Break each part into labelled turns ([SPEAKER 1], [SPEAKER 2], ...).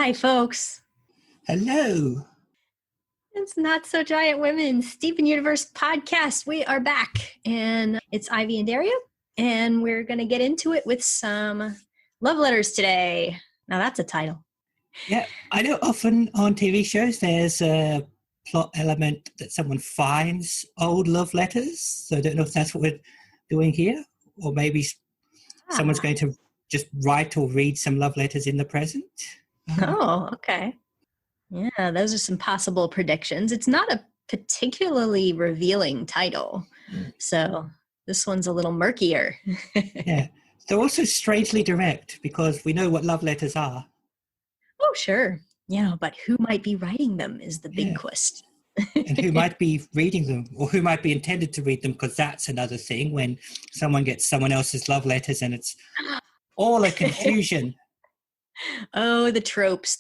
[SPEAKER 1] Hi, folks.
[SPEAKER 2] Hello.
[SPEAKER 1] It's Not So Giant Women, Steven Universe podcast. We are back, and it's Ivy and Daria, and we're going to get into it with some love letters today. Now, that's a title.
[SPEAKER 2] Yeah, I know often on TV shows there's a plot element that someone finds old love letters. So I don't know if that's what we're doing here, or maybe someone's going to just write or read some love letters in the present.
[SPEAKER 1] Oh, okay. Yeah, those are some possible predictions. It's not a particularly revealing title, so this one's a little murkier.
[SPEAKER 2] Yeah, they're also strangely direct because we know what love letters are.
[SPEAKER 1] Oh, sure. Yeah, but who might be writing them is the big question.
[SPEAKER 2] And who might be reading them, or who might be intended to read them, because that's another thing when someone gets someone else's love letters and it's all a confusion.
[SPEAKER 1] Oh, the tropes.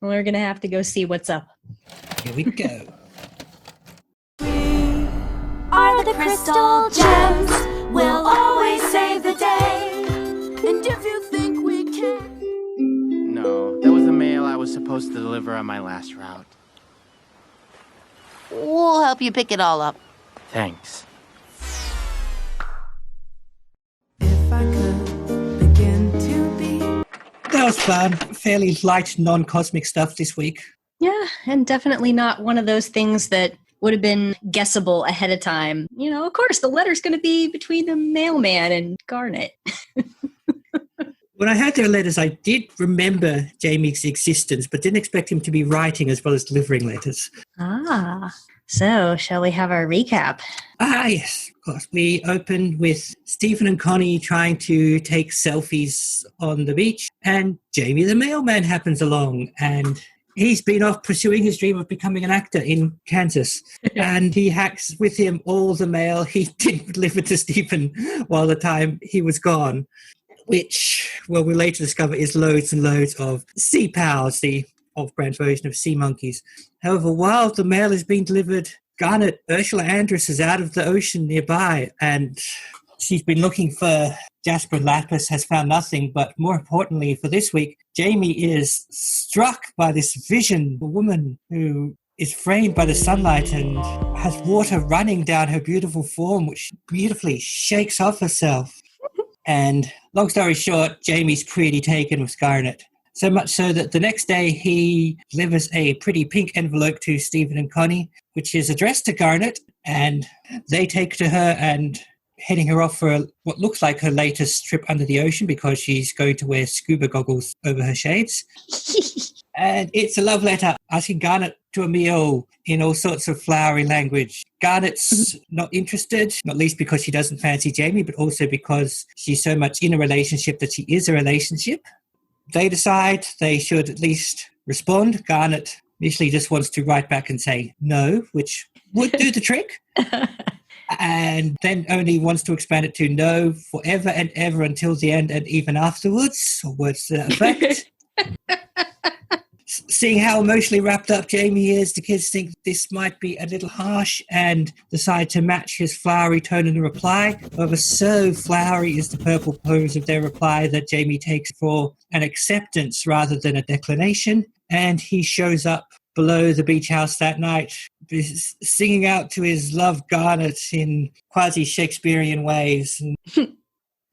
[SPEAKER 1] We're going to have to go see what's up.
[SPEAKER 2] Here we go.
[SPEAKER 3] We are the crystal gems. We'll always save the day. And if you think we can...
[SPEAKER 4] No, that was the mail I was supposed to deliver on my last route.
[SPEAKER 5] We'll help you pick it all up.
[SPEAKER 4] Thanks.
[SPEAKER 3] If I could begin to be...
[SPEAKER 2] That was fun. Fairly light, non-cosmic stuff this week.
[SPEAKER 1] Yeah, and definitely not one of those things that would have been guessable ahead of time. You know, of course, the letter's going to be between the mailman and Garnet.
[SPEAKER 2] When I had their letters, I did remember Jamie's existence, but didn't expect him to be writing as well as delivering letters.
[SPEAKER 1] So shall we have our recap?
[SPEAKER 2] Yes, of course. We opened with Stephen and Connie trying to take selfies on the beach, and Jamie the mailman happens along, and he's been off pursuing his dream of becoming an actor in Kansas, and he hacks with him all the mail he didn't deliver to Stephen while the time he was gone, which, well, we later discover is loads and loads of sea pals, the off-brand version of sea monkeys. However, while the mail is being delivered, Garnet, Ursula Andress, is out of the ocean nearby, and she's been looking for Jasper and Lapis, has found nothing, but more importantly for this week, Jamie is struck by this vision, a woman who is framed by the sunlight and has water running down her beautiful form, which beautifully shakes off herself. And long story short, Jamie's pretty taken with Garnet. So much so that the next day he delivers a pretty pink envelope to Stephen and Connie, which is addressed to Garnet, and they take to her and heading her off for what looks like her latest trip under the ocean because she's going to wear scuba goggles over her shades. And it's a love letter asking Garnet to a meal in all sorts of flowery language. Garnet's not interested, not least because she doesn't fancy Jamie, but also because she's so much in a relationship that she is a relationship. They decide they should at least respond. Garnet initially just wants to write back and say no, which would do the trick. And then only wants to expand it to no forever and ever until the end and even afterwards, or words to that effect. Seeing how emotionally wrapped up Jamie is, the kids think this might be a little harsh and decide to match his flowery tone in the reply. However, so flowery is the purple pose of their reply that Jamie takes for an acceptance rather than a declination. And he shows up below the beach house that night, singing out to his love Garnet in quasi-Shakespearean ways. And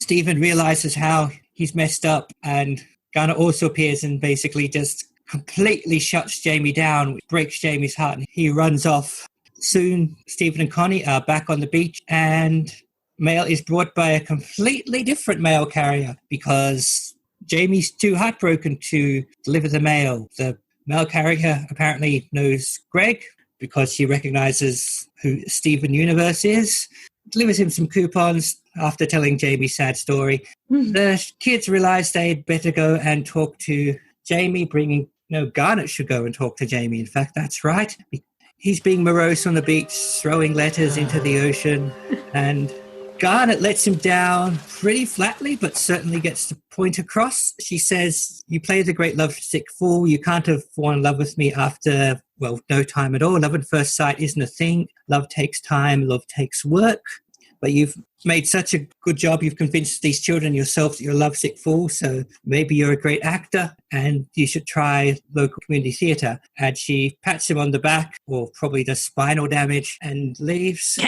[SPEAKER 2] Stephen realizes how he's messed up, and Garnet also appears and basically just completely shuts Jamie down, which breaks Jamie's heart, and he runs off. Soon, Stephen and Connie are back on the beach, and mail is brought by a completely different mail carrier because Jamie's too heartbroken to deliver the mail. The mail carrier apparently knows Greg because she recognizes who Steven Universe is, delivers him some coupons after telling Jamie's sad story. The kids realize they'd better go and talk to Jamie, Garnet should go and talk to Jamie. In fact, that's right. He's being morose on the beach, throwing letters into the ocean, and Garnet lets him down pretty flatly, but certainly gets the point across. She says, "You play the great lovesick fool. You can't have fallen in love with me after, well, no time at all. Love at first sight isn't a thing. Love takes time. Love takes work. But you've made such a good job. You've convinced these children yourself that you're a lovesick fool, so maybe you're a great actor and you should try local community theatre. And she pats him on the back, or probably does spinal damage, and leaves.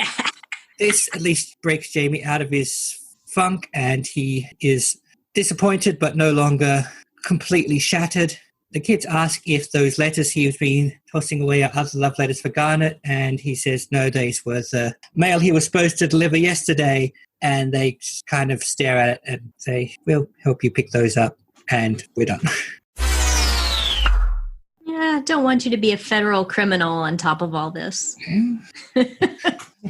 [SPEAKER 2] This at least breaks Jamie out of his funk, and he is disappointed but no longer completely shattered. The kids ask if those letters he's been tossing away are other love letters for Garnet, and he says no, these were the mail he was supposed to deliver yesterday. And they just kind of stare at it and say, we'll help you pick those up, and we're done.
[SPEAKER 1] Yeah, don't want you to be a federal criminal on top of all this.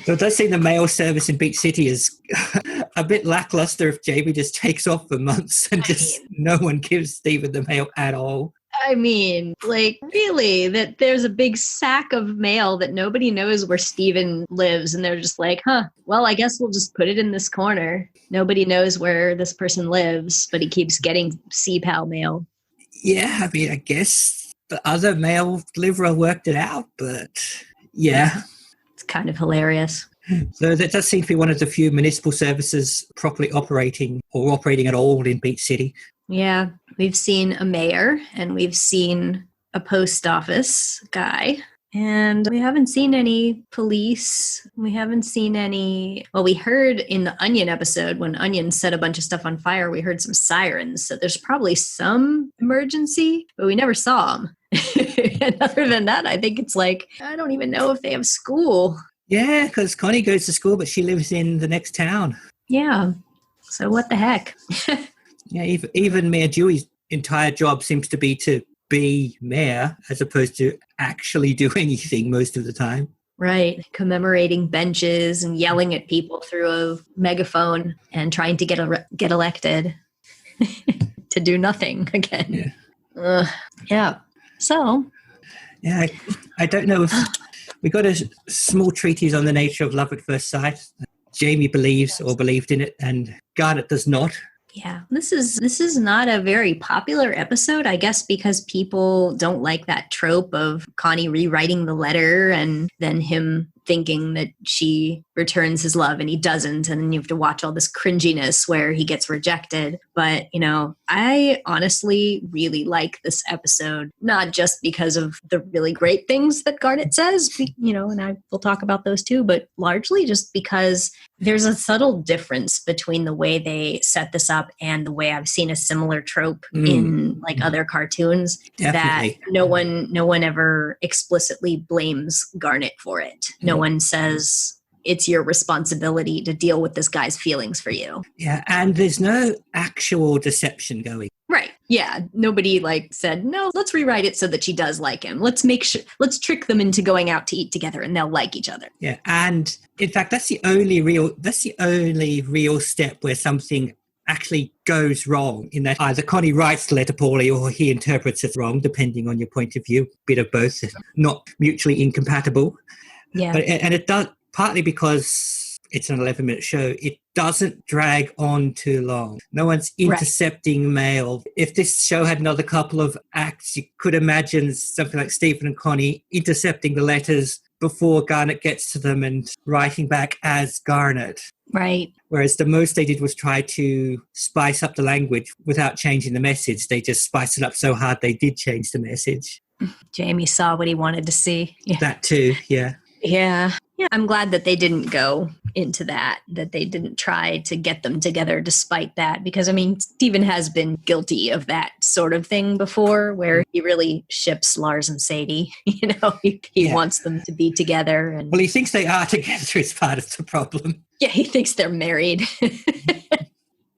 [SPEAKER 2] So it does seem the mail service in Beach City is a bit lackluster if Jamie just takes off for months and no one gives Stephen the mail at all.
[SPEAKER 1] I mean, like, really, that there's a big sack of mail that nobody knows where Stephen lives, and they're just like, well, I guess we'll just put it in this corner. Nobody knows where this person lives, but he keeps getting CPAL mail.
[SPEAKER 2] Yeah, I mean, I guess the other mail deliverer worked it out, but yeah.
[SPEAKER 1] It's kind of hilarious.
[SPEAKER 2] So that does seem to be one of the few municipal services properly operating or operating at all in Beach City.
[SPEAKER 1] Yeah, we've seen a mayor and we've seen a post office guy, and we haven't seen any police. We haven't seen any. Well, we heard in the Onion episode when Onion set a bunch of stuff on fire, we heard some sirens. So there's probably some emergency, but we never saw them. And other than that, I think it's like, I don't even know if they have school.
[SPEAKER 2] Yeah, because Connie goes to school, but she lives in the next town.
[SPEAKER 1] Yeah. So what the heck?
[SPEAKER 2] Yeah, even Mayor Dewey's entire job seems to be to be mayor as opposed to actually do anything most of the time.
[SPEAKER 1] Right. Commemorating benches and yelling at people through a megaphone and trying to get elected to do nothing again.
[SPEAKER 2] Yeah.
[SPEAKER 1] Yeah. So.
[SPEAKER 2] Yeah, I don't know if we got a small treatise on the nature of love at first sight. Jamie believes or believed in it, and Garnet does not.
[SPEAKER 1] Yeah, this is not a very popular episode, I guess, because people don't like that trope of Connie rewriting the letter and then him thinking that she returns his love and he doesn't, and then you have to watch all this cringiness where he gets rejected. But, you know, I honestly really like this episode, not just because of the really great things that Garnet says, you know, and I will talk about those too, but largely just because there's a subtle difference between the way they set this up and the way I've seen a similar trope in like other cartoons.
[SPEAKER 2] Definitely.
[SPEAKER 1] That no one ever explicitly blames Garnet for it. No one says it's your responsibility to deal with this guy's feelings for you.
[SPEAKER 2] Yeah, and there's no actual deception going.
[SPEAKER 1] Right. Yeah. Nobody like said, no, let's rewrite it so that she does like him. Let's trick them into going out to eat together and they'll like each other.
[SPEAKER 2] Yeah. And in fact, that's the only real step where something actually goes wrong, in that either Connie writes the letter poorly or he interprets it wrong, depending on your point of view. Bit of both, not mutually incompatible.
[SPEAKER 1] Yeah.
[SPEAKER 2] And it does, partly because it's an 11-minute show, it doesn't drag on too long. No one's intercepting mail. If this show had another couple of acts, you could imagine something like Stephen and Connie intercepting the letters before Garnet gets to them and writing back as Garnet.
[SPEAKER 1] Right.
[SPEAKER 2] Whereas the most they did was try to spice up the language without changing the message. They just spiced it up so hard they did change the message.
[SPEAKER 1] Jamie saw what he wanted to see. Yeah.
[SPEAKER 2] That too, yeah.
[SPEAKER 1] Yeah. Yeah. I'm glad that they didn't go into that they didn't try to get them together despite that. Because, I mean, Stephen has been guilty of that sort of thing before, where he really ships Lars and Sadie. You know, he wants them to be together. And
[SPEAKER 2] well, he thinks they are together is part of the problem.
[SPEAKER 1] Yeah, he thinks they're married.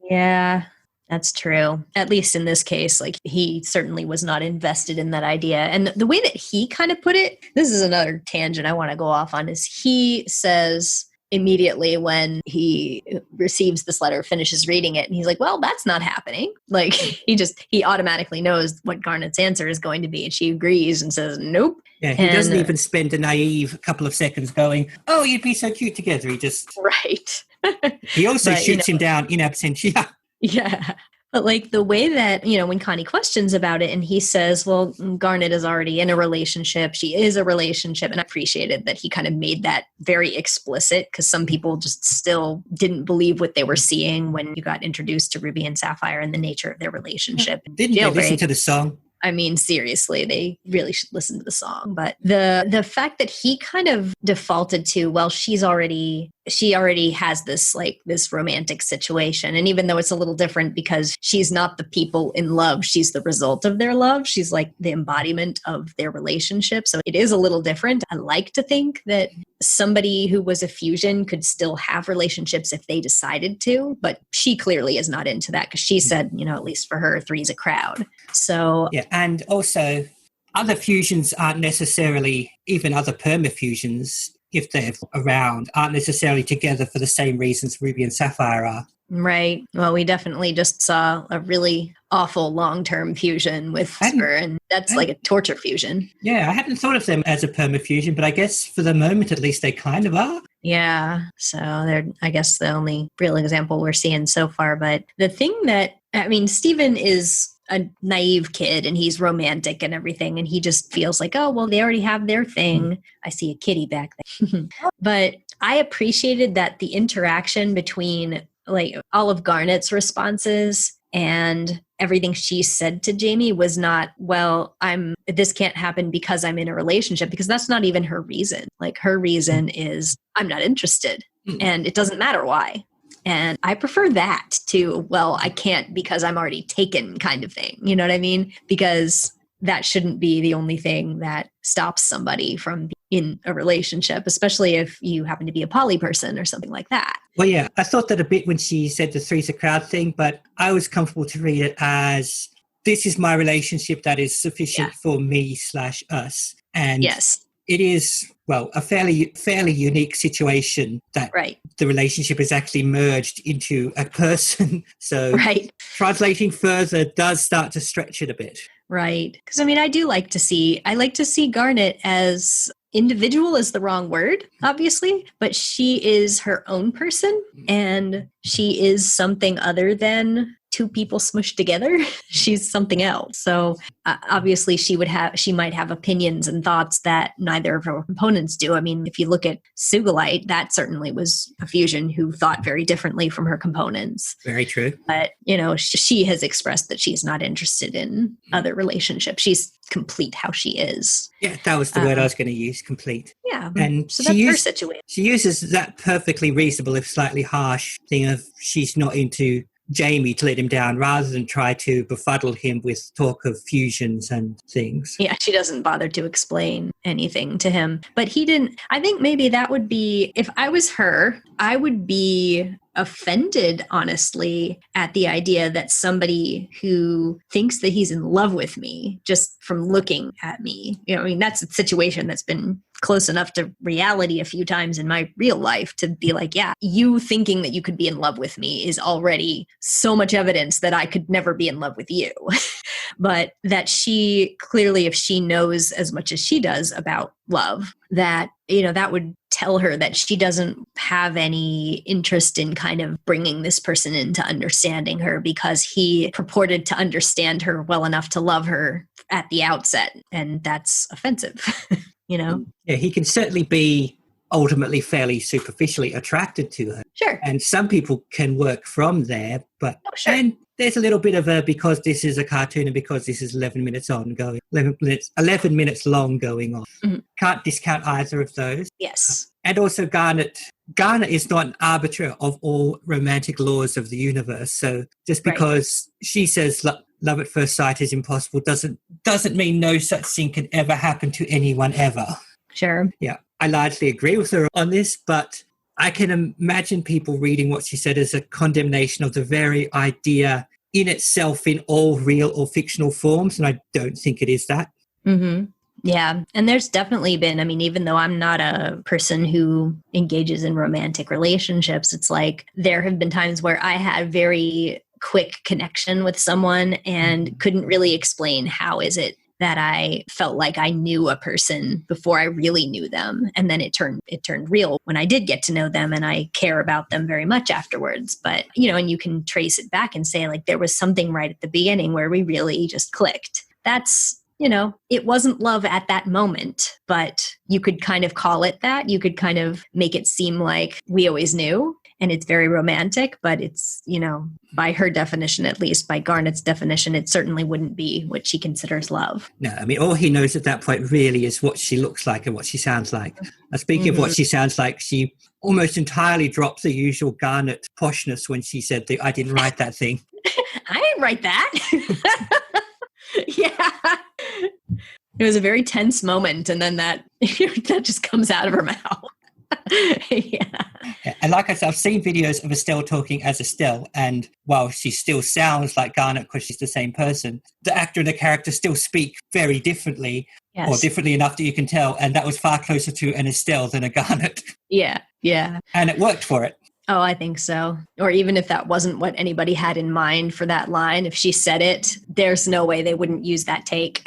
[SPEAKER 1] Yeah. That's true. At least in this case, like, he certainly was not invested in that idea. And the way that he kind of put it, this is another tangent I want to go off on, is he says immediately when he receives this letter, finishes reading it, and he's like, well, that's not happening. Like, he automatically knows what Garnet's answer is going to be, and she agrees and says, nope.
[SPEAKER 2] Yeah, he doesn't even spend a naive couple of seconds going, oh, you'd be so cute together. He just...
[SPEAKER 1] Right.
[SPEAKER 2] He also shoots him down in absentia.
[SPEAKER 1] Yeah. But like the way that, when Connie questions about it and he says, well, Garnet is already in a relationship. She is a relationship. And I appreciated that he kind of made that very explicit because some people just still didn't believe what they were seeing when you got introduced to Ruby and Sapphire and the nature of their relationship.
[SPEAKER 2] Didn't they listen to the song?
[SPEAKER 1] I mean, seriously, they really should listen to the song. But the fact that he kind of defaulted to, well, she already has this romantic situation. And even though it's a little different because she's not the people in love, she's the result of their love. She's like the embodiment of their relationship. So it is a little different. I like to think that somebody who was a fusion could still have relationships if they decided to, but she clearly is not into that because she said, at least for her, three's a crowd. So
[SPEAKER 2] yeah, and also other fusions aren't necessarily, even other permafusions, if they're around, aren't necessarily together for the same reasons Ruby and Sapphire are.
[SPEAKER 1] Right. Well, we definitely just saw a really awful long-term fusion with her, and that's like a torture fusion.
[SPEAKER 2] Yeah, I hadn't thought of them as a permafusion, but I guess for the moment, at least they kind of are.
[SPEAKER 1] Yeah. So they're, I guess, the only real example we're seeing so far. But the thing that, Stephen is a naive kid and he's romantic and everything. And he just feels like, oh, well, they already have their thing. I see a kitty back there. But I appreciated that the interaction between like all of Garnet's responses and everything she said to Jamie was not, well, this can't happen because I'm in a relationship, because that's not even her reason. Like her reason is I'm not interested and it doesn't matter why. And I prefer that to, well, I can't because I'm already taken kind of thing. You know what I mean? Because that shouldn't be the only thing that stops somebody from being in a relationship, especially if you happen to be a poly person or something like that.
[SPEAKER 2] Well, yeah, I thought that a bit when she said the three's a crowd thing, but I was comfortable to read it as this is my relationship that is sufficient for me/us. And
[SPEAKER 1] yes.
[SPEAKER 2] It is, well, a fairly unique situation that the relationship is actually merged into a person. So translating further does start to stretch it a bit.
[SPEAKER 1] Right. Because, I do like to see Garnet as individual is the wrong word, obviously, but she is her own person and she is something other than two people smushed together. She's something else. So obviously she might have opinions and thoughts that neither of her components do. If you look at Sugalite, that certainly was a fusion who thought very differently from her components.
[SPEAKER 2] Very true.
[SPEAKER 1] But, she has expressed that she's not interested in other relationships. She's complete how she is.
[SPEAKER 2] Yeah, that was the word I was going to use, complete.
[SPEAKER 1] Yeah.
[SPEAKER 2] And
[SPEAKER 1] so that's her situation.
[SPEAKER 2] She uses that perfectly reasonable, if slightly harsh thing of she's not into Jamie to let him down rather than try to befuddle him with talk of fusions and things.
[SPEAKER 1] Yeah, she doesn't bother to explain anything to him. But he didn't. I think maybe that would be, if I was her, I would be offended, honestly, at the idea that somebody who thinks that he's in love with me just from looking at me, that's a situation that's been close enough to reality a few times in my real life to be like, yeah, you thinking that you could be in love with me is already so much evidence that I could never be in love with you. But that she clearly, if she knows as much as she does about love, that, that would tell her that she doesn't have any interest in kind of bringing this person into understanding her because he purported to understand her well enough to love her at the outset. And that's offensive, Yeah,
[SPEAKER 2] he can certainly be ultimately fairly superficially attracted to her.
[SPEAKER 1] Sure.
[SPEAKER 2] And some people can work from there, but and there's a little bit of a, because this is a cartoon and because this is 11 minutes long going on. Mm-hmm. Can't discount either of those.
[SPEAKER 1] Yes.
[SPEAKER 2] And also Garnet is not an arbiter of all romantic laws of the universe. So just because she says love at first sight is impossible doesn't mean no such thing can ever happen to anyone ever.
[SPEAKER 1] Sure.
[SPEAKER 2] Yeah, I largely agree with her on this, but I can imagine people reading what she said as a condemnation of the very idea in itself in all real or fictional forms, and I don't think it is that.
[SPEAKER 1] Mm-hmm. Yeah, and there's definitely been, even though I'm not a person who engages in romantic relationships, it's like there have been times where I had very quick connection with someone and couldn't really explain how is it that I felt like I knew a person before I really knew them. And then it turned real when I did get to know them, and I care about them very much afterwards. But, and you can trace it back and say, like, there was something right at the beginning where we really just clicked. That's, it wasn't love at that moment, but you could kind of call it that. You could kind of make it seem like we always knew. And it's very romantic, but it's, by her definition, at least by Garnet's definition, it certainly wouldn't be what she considers love.
[SPEAKER 2] No, I mean, all he knows at that point really is what she looks like and what she sounds like. Speaking of what she sounds like, she almost entirely dropped the usual Garnet poshness when she said, I didn't write that thing.
[SPEAKER 1] I didn't write that. Yeah. It was a very tense moment, and then that just comes out of her mouth. Yeah.
[SPEAKER 2] And like I said, I've seen videos of Estelle talking as Estelle, and while she still sounds like Garnet because she's the same person, the actor and the character still speak very differently, or differently enough that you can tell, and that was far closer to an Estelle than a Garnet.
[SPEAKER 1] Yeah.
[SPEAKER 2] And it worked for it.
[SPEAKER 1] Oh, I think so. Or even if that wasn't what anybody had in mind for that line, if she said it, there's no way they wouldn't use that take.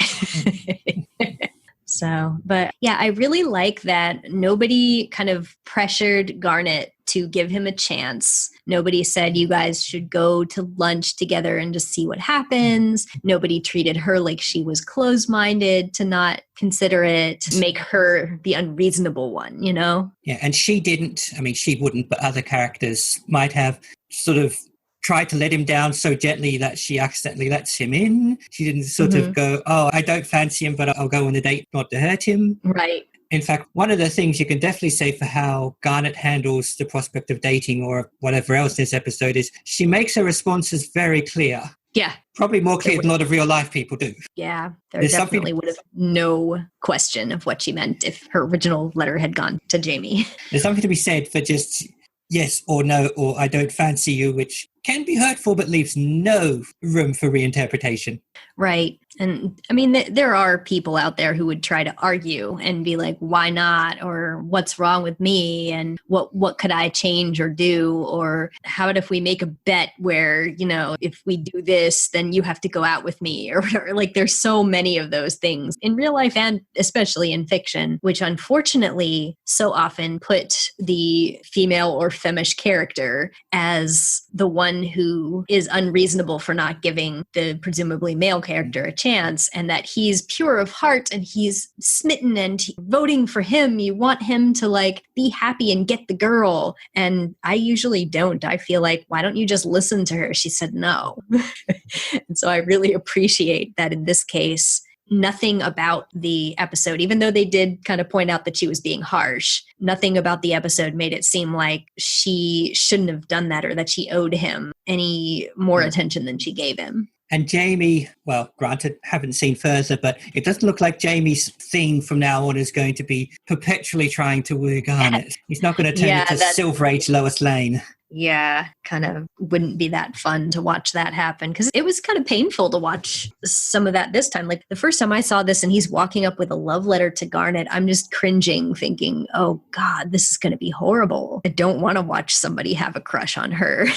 [SPEAKER 1] So, but yeah, I really like that nobody kind of pressured Garnet to give him a chance. Nobody said you guys should go to lunch together and just see what happens. Nobody treated her like she was closed-minded to not consider it, make her the unreasonable one,
[SPEAKER 2] Yeah, and she didn't, she wouldn't, but other characters might have sort of tried to let him down so gently that she accidentally lets him in. She didn't sort of go, I don't fancy him, but I'll go on the date not to hurt him.
[SPEAKER 1] Right.
[SPEAKER 2] In fact, one of the things you can definitely say for how Garnet handles the prospect of dating or whatever else in this episode is she makes her responses very clear.
[SPEAKER 1] Yeah.
[SPEAKER 2] Probably more clear than a lot of real life people do.
[SPEAKER 1] Yeah. There's definitely would have no question of what she meant if her original letter had gone to Jamie.
[SPEAKER 2] There's something to be said for just yes or no, or I don't fancy you, which can be hurtful but leaves no room for reinterpretation.
[SPEAKER 1] Right. And there are people out there who would try to argue and be like, why not? Or what's wrong with me? And what could I change or do? Or how about if we make a bet where, if we do this, then you have to go out with me or whatever. Like there's so many of those things in real life and especially in fiction, which unfortunately so often put the female or femish character as the one who is unreasonable for not giving the presumably male character a chance, and that he's pure of heart and he's smitten and voting for him. You want him to be happy and get the girl. And I usually don't. I feel like, why don't you just listen to her? She said no. And so I really appreciate that in this case, nothing about the episode, even though they did kind of point out that she was being harsh, nothing about the episode made it seem like she shouldn't have done that or that she owed him any more attention than she gave him.
[SPEAKER 2] And Jamie, well, granted, haven't seen further, but it doesn't look like Jamie's theme from now on is going to be perpetually trying to woo Garnet. He's not going to turn into Silver Age Lois Lane.
[SPEAKER 1] Yeah, kind of wouldn't be that fun to watch that happen because it was kind of painful to watch some of that this time. Like the first time I saw this and he's walking up with a love letter to Garnet, I'm just cringing thinking, oh God, this is going to be horrible. I don't want to watch somebody have a crush on her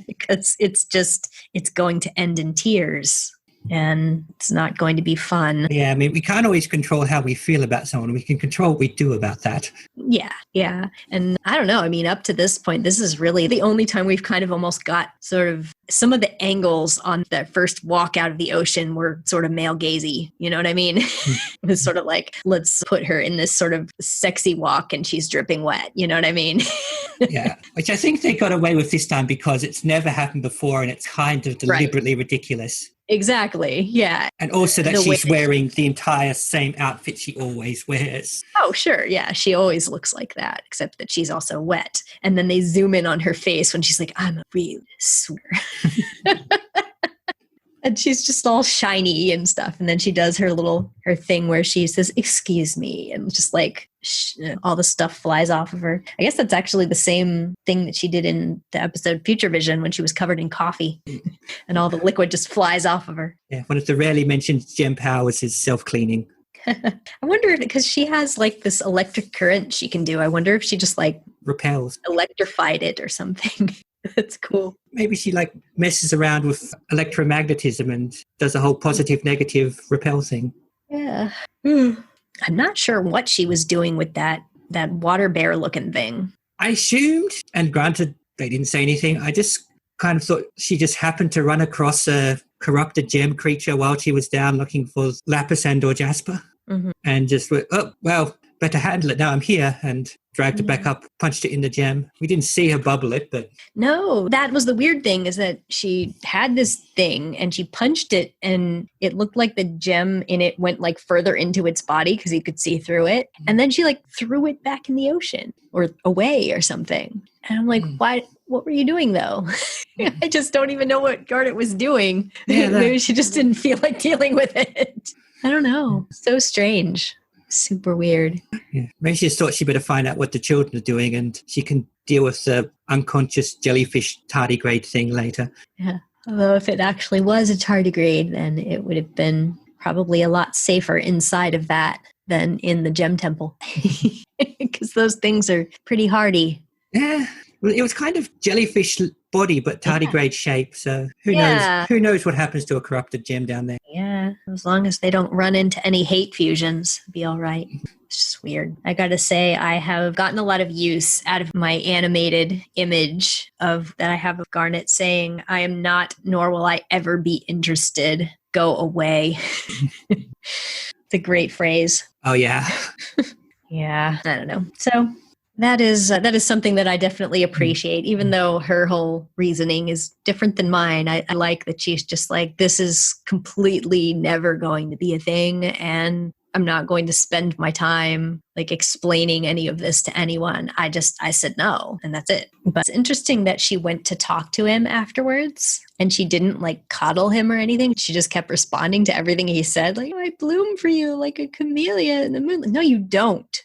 [SPEAKER 1] because it's going to end in tears. And it's not going to be fun.
[SPEAKER 2] Yeah, we can't always control how we feel about someone. We can control what we do about that.
[SPEAKER 1] Yeah. And I don't know. Up to this point, this is really the only time we've kind of almost got sort of some of the angles on that first walk out of the ocean were sort of male gazy. You know what I mean? It was sort of like, let's put her in this sort of sexy walk and she's dripping wet. You know what I mean?
[SPEAKER 2] Yeah, which I think they got away with this time because it's never happened before and it's kind of deliberately ridiculous.
[SPEAKER 1] Exactly. Yeah.
[SPEAKER 2] And also that she's wearing the entire same outfit she always wears.
[SPEAKER 1] Oh, sure. Yeah. She always looks like that, except that she's also wet. And then they zoom in on her face when she's like, I'm a real swear. And she's just all shiny and stuff. And then she does her thing where she says, excuse me. And just all the stuff flies off of her. I guess that's actually the same thing that she did in the episode Future Vision when she was covered in coffee and all the liquid just flies off of her.
[SPEAKER 2] Yeah, one of the rarely mentioned gem powers is self-cleaning.
[SPEAKER 1] I wonder, because she has this electric current she can do. I wonder if she just
[SPEAKER 2] repels,
[SPEAKER 1] electrified it or something. That's cool.
[SPEAKER 2] Maybe she like messes around with electromagnetism and does a whole positive negative repel thing.
[SPEAKER 1] Yeah. I'm not sure what she was doing with that water bear looking thing.
[SPEAKER 2] I assumed, and granted they didn't say anything, I just kind of thought she just happened to run across a corrupted gem creature while she was down looking for lapis and or jasper.
[SPEAKER 1] Mm-hmm.
[SPEAKER 2] And just went, oh, well, better handle it now I'm here, and dragged it back up, punched it in the gem. We didn't see her bubble it, but...
[SPEAKER 1] No, that was the weird thing, is that she had this thing and she punched it and it looked like the gem in it went like further into its body because you could see through it. And then she like threw it back in the ocean or away or something. And I'm like, why? What were you doing though? I just don't even know what Garnet was doing.
[SPEAKER 2] Yeah,
[SPEAKER 1] Maybe she just didn't feel like dealing with it. I don't know. So strange. Super weird.
[SPEAKER 2] Yeah. Maybe she just thought she better find out what the children are doing and she can deal with the unconscious jellyfish tardigrade thing later.
[SPEAKER 1] Yeah. Although if it actually was a tardigrade, then it would have been probably a lot safer inside of that than in the gem temple. Because those things are pretty hardy.
[SPEAKER 2] Yeah. Well, it was kind of jellyfish body, but tardigrade shape. So who knows? Who knows what happens to a corrupted gem down there?
[SPEAKER 1] Yeah, as long as they don't run into any hate fusions, it'll be all right. It's just weird. I got to say, I have gotten a lot of use out of my animated image that I have of Garnet saying, "I am not, nor will I ever be interested. Go away." It's a great phrase.
[SPEAKER 2] Oh yeah.
[SPEAKER 1] Yeah, I don't know. So that is something that I definitely appreciate, even though her whole reasoning is different than mine. I like that she's just like, this is completely never going to be a thing, and I'm not going to spend my time like explaining any of this to anyone. I said no, and that's it. But it's interesting that she went to talk to him afterwards, and she didn't like coddle him or anything. She just kept responding to everything he said, like, "I bloom for you like a camellia in the moonlight." No, you don't.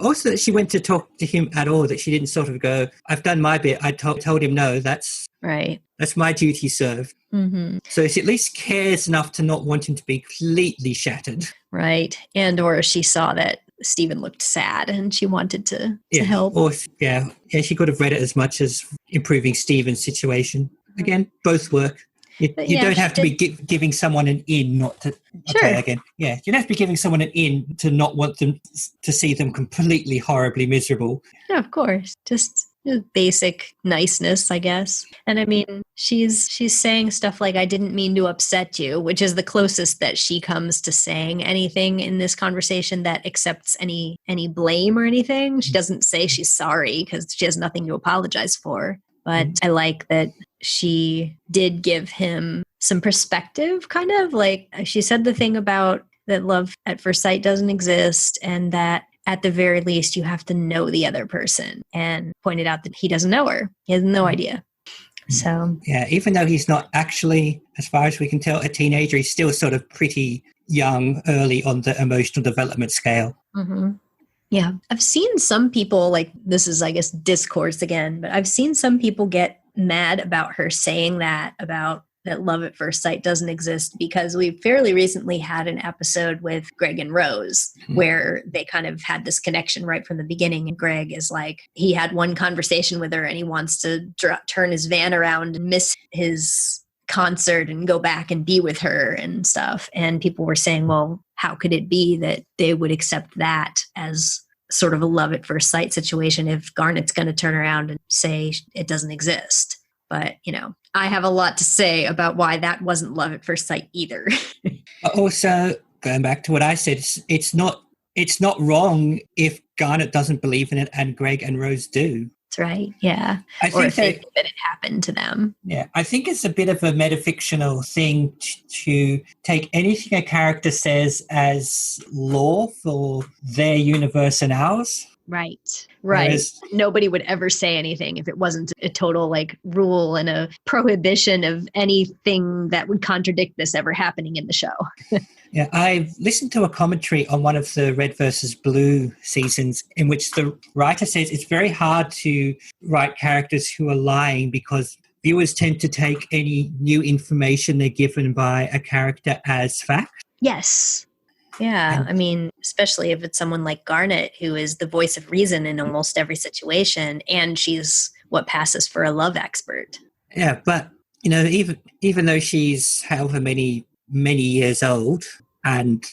[SPEAKER 2] Also, that she went to talk to him at all, that she didn't sort of go, "I've done my bit. I told him no, that's
[SPEAKER 1] right.
[SPEAKER 2] That's my duty served."
[SPEAKER 1] Mm-hmm.
[SPEAKER 2] So she at least cares enough to not want him to be completely shattered.
[SPEAKER 1] Right. And or she saw that Stephen looked sad and she wanted to help.
[SPEAKER 2] Or, she could have read it as much as improving Stephen's situation. Again, both work. You don't have to be giving someone an in not to...
[SPEAKER 1] Sure.
[SPEAKER 2] Okay, again. Yeah, you don't have to be giving someone an in to not want them to see them completely, horribly miserable.
[SPEAKER 1] Yeah, of course. Just basic niceness, I guess. And I mean, she's saying stuff like, "I didn't mean to upset you," which is the closest that she comes to saying anything in this conversation that accepts any blame or anything. She doesn't say she's sorry because she has nothing to apologize for. But I like that she did give him some perspective, kind of like she said the thing about that love at first sight doesn't exist, and that at the very least you have to know the other person, and pointed out that he doesn't know her. He has no idea. So
[SPEAKER 2] yeah, even though he's not actually, as far as we can tell, a teenager, he's still sort of pretty young, early on the emotional development scale.
[SPEAKER 1] Mm-hmm. Yeah. I've seen some people, like, this is, I guess, discourse again, but I've seen some people get mad about her saying that, about that love at first sight doesn't exist, because we fairly recently had an episode with Greg and Rose where they kind of had this connection right from the beginning. And Greg is like, he had one conversation with her and he wants to turn his van around and miss his concert and go back and be with her and stuff. And people were saying, well, how could it be that they would accept that as sort of a love at first sight situation if Garnet's going to turn around and say it doesn't exist? But, I have a lot to say about why that wasn't love at first sight either.
[SPEAKER 2] Also, going back to what I said, it's not wrong if Garnet doesn't believe in it and Greg and Rose do.
[SPEAKER 1] That's right. Yeah. Or if they think that it happened to them.
[SPEAKER 2] Yeah. I think it's a bit of a metafictional thing to take anything a character says as law for their universe and ours.
[SPEAKER 1] Right. Whereas nobody would ever say anything if it wasn't a total rule and a prohibition of anything that would contradict this ever happening in the show.
[SPEAKER 2] Yeah, I've listened to a commentary on one of the Red versus Blue seasons in which the writer says it's very hard to write characters who are lying because viewers tend to take any new information they're given by a character as fact.
[SPEAKER 1] Yes. Yeah, I mean, especially if it's someone like Garnet, who is the voice of reason in almost every situation, and she's what passes for a love expert.
[SPEAKER 2] Yeah, but even though she's however many years old, and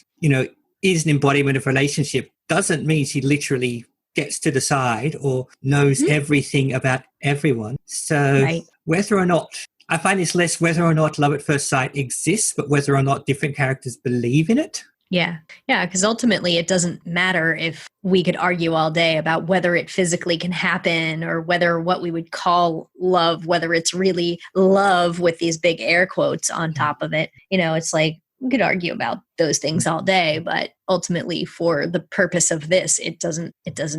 [SPEAKER 2] is an embodiment of relationship, doesn't mean she literally gets to decide or knows everything about everyone. So whether or not, I find it's less whether or not love at first sight exists, but whether or not different characters believe in it.
[SPEAKER 1] Yeah, because ultimately it doesn't matter if we could argue all day about whether it physically can happen or whether what we would call love, whether it's really love with these big air quotes on top of it. It's like we could argue about those things all day, but ultimately for the purpose of this, it doesn't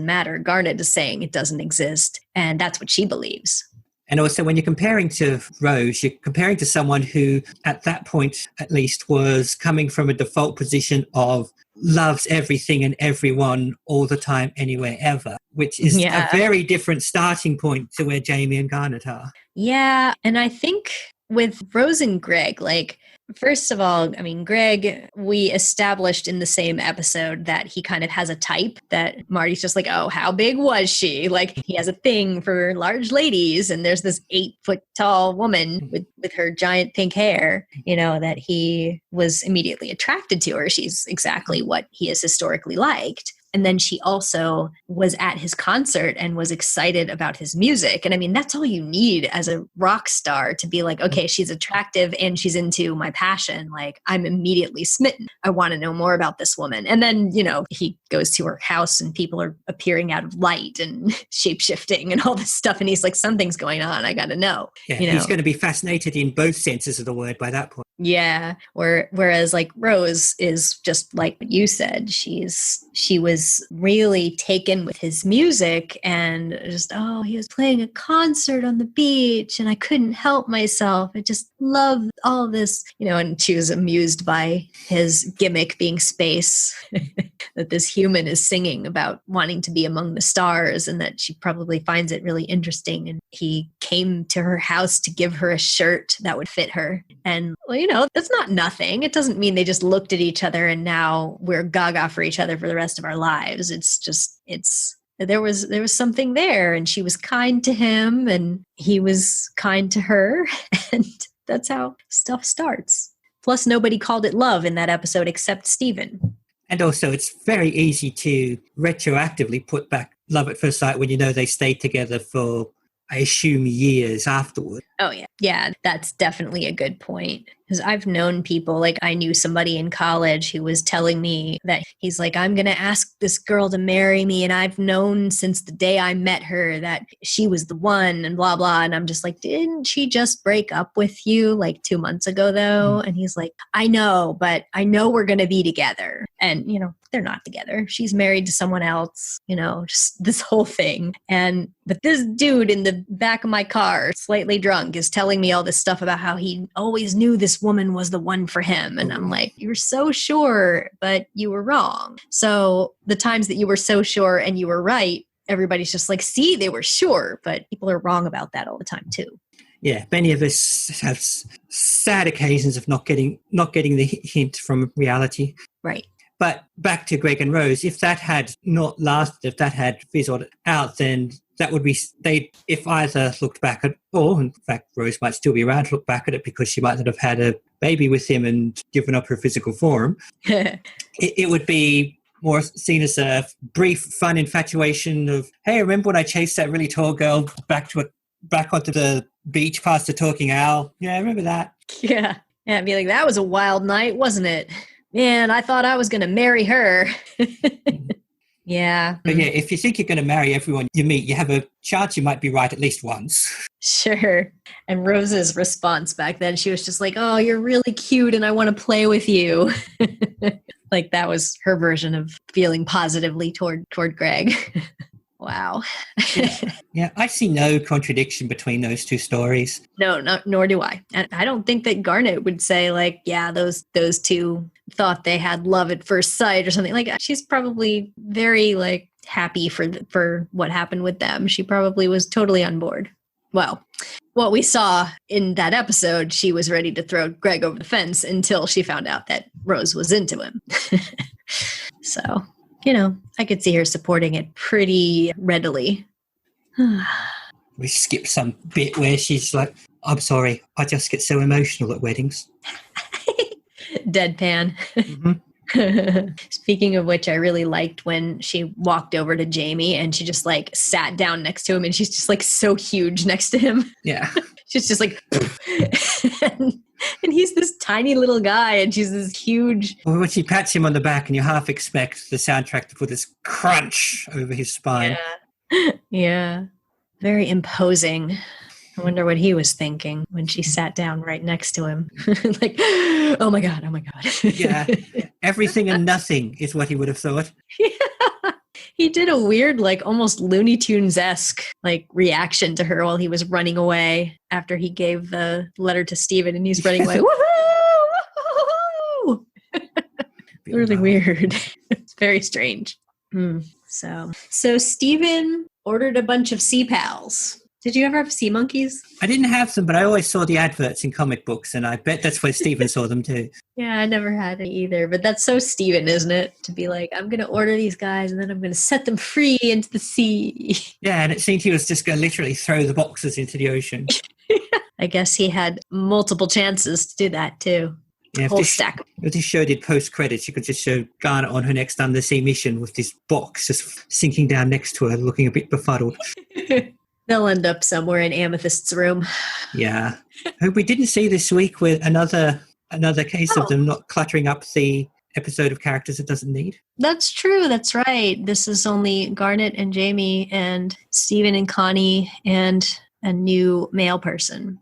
[SPEAKER 1] matter. Garnet is saying it doesn't exist, and that's what she believes.
[SPEAKER 2] And also, when you're comparing to Rose, you're comparing to someone who, at that point at least, was coming from a default position of loves everything and everyone all the time, anywhere, ever, which is a very different starting point to where Jamie and Garnet are.
[SPEAKER 1] Yeah, and I think with Rose and Greg, first of all, Greg, we established in the same episode that he kind of has a type that Marty's just like, oh, how big was she? He has a thing for large ladies. And there's this 8-foot tall woman with her giant pink hair, that he was immediately attracted to her. She's exactly what he has historically liked. And then she also was at his concert and was excited about his music. And that's all you need as a rock star to be like, okay, she's attractive and she's into my passion. I'm immediately smitten. I want to know more about this woman. And then, he goes to her house and people are appearing out of light and shape-shifting and all this stuff. And he's like, something's going on. I got to know.
[SPEAKER 2] Yeah, he's going to be fascinated in both senses of the word by that point.
[SPEAKER 1] Yeah. Whereas Rose is just like what you said. She was really taken with his music and just, he was playing a concert on the beach and I couldn't help myself. I just loved all this, and she was amused by his gimmick being space, that this human is singing about wanting to be among the stars and that she probably finds it really interesting. And he came to her house to give her a shirt that would fit her. And, that's not nothing. It doesn't mean they just looked at each other and now we're gaga for each other for the rest of our lives. It's just, there was something there and she was kind to him and he was kind to her. And that's how stuff starts. Plus, nobody called it love in that episode except Steven.
[SPEAKER 2] And also, it's very easy to retroactively put back love at first sight when they stayed together for, I assume, years afterward.
[SPEAKER 1] Oh, yeah. Yeah, that's definitely a good point. Because I've known people, I knew somebody in college who was telling me that he's like, I'm going to ask this girl to marry me. And I've known since the day I met her that she was the one and blah, blah. And I'm just like, didn't she just break up with you 2 months ago, though? And he's like, I know, but I know we're going to be together. And, they're not together. She's married to someone else, just this whole thing. But this dude in the back of my car, slightly drunk, is telling me all this stuff about how he always knew this woman was the one for him. And I'm like, you're so sure, but you were wrong. So the times that you were so sure and you were right, everybody's just like, see, they were sure, but people are wrong about that all the time too.
[SPEAKER 2] Yeah, many of us have sad occasions of not getting the hint from reality.
[SPEAKER 1] Right.
[SPEAKER 2] But back to Greg and Rose, if that had not lasted, if that had fizzled out, then that would be, if either looked back at, or in fact, Rose might still be around to look back at it because she might not have had a baby with him and given up her physical form, it would be more seen as a brief, fun infatuation of, hey, remember when I chased that really tall girl back onto the beach past the talking owl? Yeah, I remember that.
[SPEAKER 1] Yeah. I'd be like, that was a wild night, wasn't it? Man, I thought I was going to marry her. Yeah.
[SPEAKER 2] But yeah, if you think you're going to marry everyone you meet, you have a chance you might be right at least once.
[SPEAKER 1] Sure. And Rose's response back then, she was just like, oh, you're really cute and I want to play with you. That was her version of feeling positively toward Greg. Wow.
[SPEAKER 2] Yeah, I see no contradiction between those two stories.
[SPEAKER 1] No, nor do I. And I don't think that Garnet would say yeah, those two thought they had love at first sight or something. She's probably very happy for what happened with them. She probably was totally on board. Well, what we saw in that episode, she was ready to throw Greg over the fence until she found out that Rose was into him. So, I could see her supporting it pretty readily.
[SPEAKER 2] We skip some bit where she's like, I'm sorry, I just get so emotional at weddings.
[SPEAKER 1] Deadpan.
[SPEAKER 2] Mm-hmm.
[SPEAKER 1] Speaking of which, I really liked when she walked over to Jamie and she just like sat down next to him and she's just like so huge next to him.
[SPEAKER 2] Yeah.
[SPEAKER 1] She's just like, and he's this tiny little guy and she's this huge.
[SPEAKER 2] Well, when she pats him on the back and you half expect the soundtrack to put this crunch over his spine.
[SPEAKER 1] Yeah. Very imposing. I wonder what he was thinking when she sat down right next to him. Like, oh my God.
[SPEAKER 2] Yeah. Everything and nothing is what he would have thought.
[SPEAKER 1] Yeah. He did a weird, like almost Looney Tunes-esque like reaction to her while he was running away after he gave the letter to Stephen and he's running away. Woohoo! Really weird. It's very strange. So Stephen ordered a bunch of sea pals. Did you ever have sea monkeys?
[SPEAKER 2] I didn't have them, but I always saw the adverts in comic books, and I bet that's where Stephen saw them too.
[SPEAKER 1] Yeah, I never had it either, but that's so Stephen, isn't it? To be like, I'm going to order these guys, and then I'm going to set them free into the sea.
[SPEAKER 2] Yeah, and it seemed he was just going to literally throw the boxes into the ocean.
[SPEAKER 1] I guess he had multiple chances to do that too.
[SPEAKER 2] Yeah,
[SPEAKER 1] Whole stack.
[SPEAKER 2] If this show did post-credits, you could just show Garnet on her next undersea mission with this box just sinking down next to her, looking a bit befuddled.
[SPEAKER 1] They'll end up somewhere in Amethyst's room.
[SPEAKER 2] Yeah. Hope we didn't see this week with another case of them not cluttering up the episode of characters it doesn't need.
[SPEAKER 1] That's true. That's right. This is only Garnet and Jamie and Stephen and Connie and a new male person.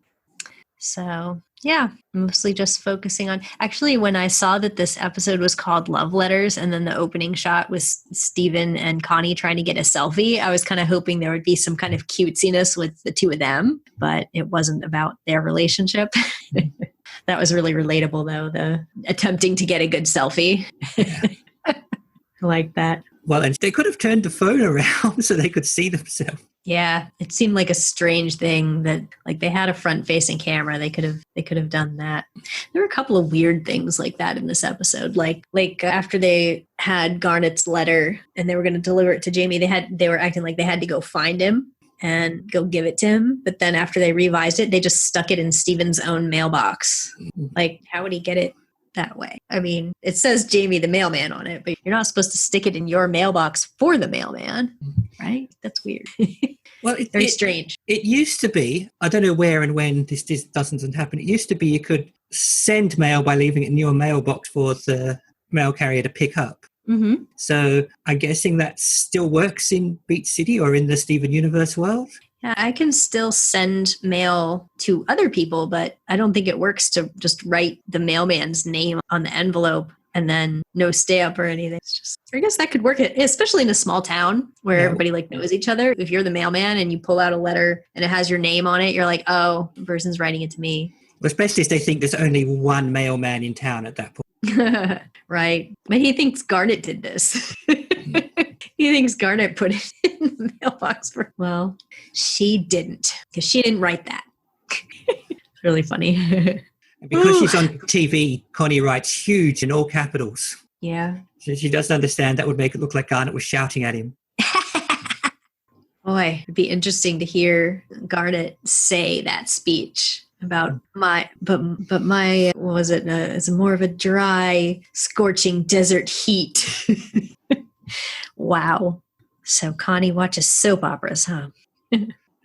[SPEAKER 1] So, yeah, mostly just focusing on... Actually, when I saw that this episode was called Love Letters and then the opening shot was Stephen and Connie trying to get a selfie, I was kind of hoping there would be some kind of cutesiness with the two of them, but it wasn't about their relationship. That was really relatable, though, the attempting to get a good selfie.
[SPEAKER 2] Yeah.
[SPEAKER 1] I like that.
[SPEAKER 2] Well, and they could have turned the phone around so they could see themselves.
[SPEAKER 1] Yeah, it seemed like a strange thing that like they had a front-facing camera. They could have done that. There were a couple of weird things like that in this episode. Like after they had Garnet's letter and they were going to deliver it to Jamie, they were acting like they had to go find him and go give it to him. But then after they revised it, they just stuck it in Stephen's own mailbox. Like, how would he get it that way? I mean, it says Jamie the mailman on it, but you're not supposed to stick it in your mailbox for the mailman, right? That's weird.
[SPEAKER 2] Well,
[SPEAKER 1] very strange.
[SPEAKER 2] It used to be, I don't know where and when this doesn't happen, it used to be you could send mail by leaving it in your mailbox for the mail carrier to pick up.
[SPEAKER 1] Mm-hmm.
[SPEAKER 2] So I'm guessing that still works in Beach City or in the Steven Universe world?
[SPEAKER 1] Yeah, I can still send mail to other people, but I don't think it works to just write the mailman's name on the envelope and then no stamp or anything. It's just, I guess that could work, especially in a small town where everybody like knows each other. If you're the mailman and you pull out a letter and it has your name on it, you're like, oh, the person's writing it to me.
[SPEAKER 2] Well, especially if they think there's only one mailman in town at that point.
[SPEAKER 1] Right. But he thinks Garnet did this. He thinks Garnet put it in the mailbox. Well, she didn't, because she didn't write that. It's really funny.
[SPEAKER 2] And because she's on TV, Connie writes huge in all capitals.
[SPEAKER 1] Yeah.
[SPEAKER 2] So she doesn't understand that would make it look like Garnet was shouting at him.
[SPEAKER 1] Boy, it'd be interesting to hear Garnet say that speech about my what was it? It's more of a dry, scorching desert heat. Wow. So Connie watches soap operas, huh?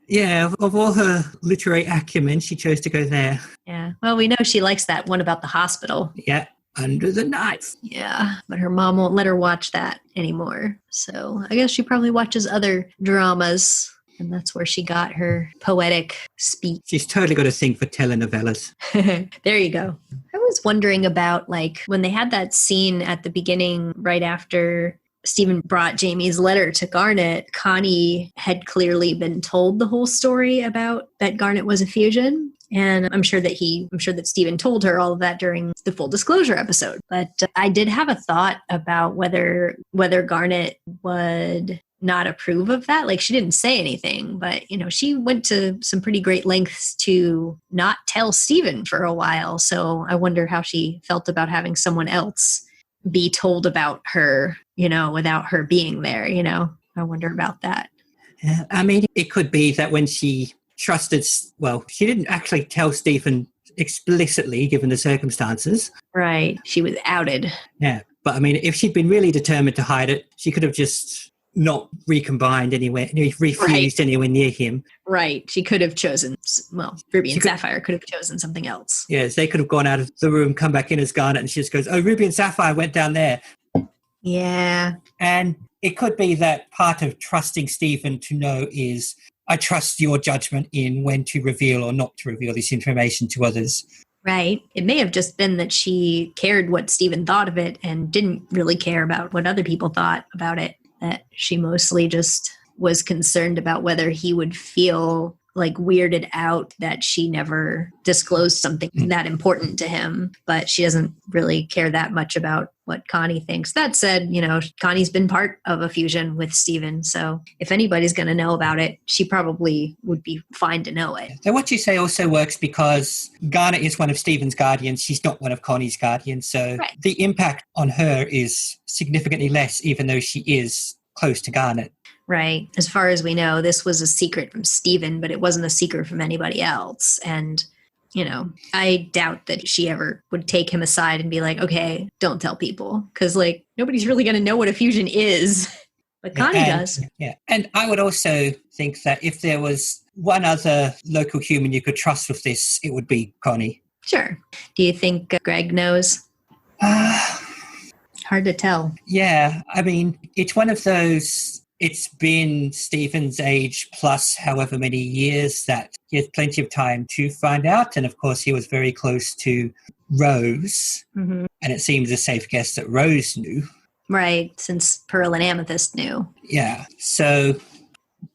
[SPEAKER 2] Yeah, of all her literary acumen, she chose to go there.
[SPEAKER 1] Yeah. Well, we know she likes that one about the hospital.
[SPEAKER 2] Yeah, Under the Knife.
[SPEAKER 1] Yeah, but her mom won't let her watch that anymore. So I guess she probably watches other dramas, and that's where she got her poetic speech.
[SPEAKER 2] She's totally got a thing for telenovelas.
[SPEAKER 1] There you go. I was wondering about, like, when they had that scene at the beginning, right after Stephen brought Jamie's letter to Garnet, Connie had clearly been told the whole story about that Garnet was a fusion. And I'm sure that Stephen told her all of that during the full disclosure episode. But I did have a thought about whether Garnet would not approve of that. Like, she didn't say anything, but, you know, she went to some pretty great lengths to not tell Stephen for a while. So I wonder how she felt about having someone else be told about her, you know, without her being there, you know. I wonder about that.
[SPEAKER 2] I mean, it could be that when she trusted, well, she didn't actually tell Stephen explicitly, given the circumstances.
[SPEAKER 1] Right. She was outed.
[SPEAKER 2] Yeah. But I mean, if she'd been really determined to hide it, she could have just not recombined anywhere, refused anywhere near him.
[SPEAKER 1] Right. She could have chosen, well, Ruby and Sapphire could have chosen something else.
[SPEAKER 2] Yes, they could have gone out of the room, come back in as Garnet, and she just goes, oh, Ruby and Sapphire went down there.
[SPEAKER 1] Yeah.
[SPEAKER 2] And it could be that part of trusting Stephen to know is, I trust your judgment in when to reveal or not to reveal this information to others.
[SPEAKER 1] Right. It may have just been that she cared what Stephen thought of it and didn't really care about what other people thought about it. That she mostly just was concerned about whether he would feel like weirded out that she never disclosed something that important to him. But she doesn't really care that much about what Connie thinks. That said, Connie's been part of a fusion with Stephen. So if anybody's going to know about it, she probably would be fine to know it.
[SPEAKER 2] So what you say also works because Garnet is one of Stephen's guardians. She's not one of Connie's guardians. So the impact on her is significantly less, even though she is close to Garnet.
[SPEAKER 1] Right. As far as we know, this was a secret from Stephen, but it wasn't a secret from anybody else. And, I doubt that she ever would take him aside and be like, okay, don't tell people. Because, nobody's really going to know what a fusion is. But Connie does.
[SPEAKER 2] Yeah. And I would also think that if there was one other local human you could trust with this, it would be Connie.
[SPEAKER 1] Sure. Do you think Greg knows? Hard to tell.
[SPEAKER 2] Yeah. I mean, it's one of those... It's been Stephen's age plus however many years that he has plenty of time to find out. And, of course, he was very close to Rose. Mm-hmm. And it seems a safe guess that Rose knew.
[SPEAKER 1] Right, since Pearl and Amethyst knew.
[SPEAKER 2] Yeah. So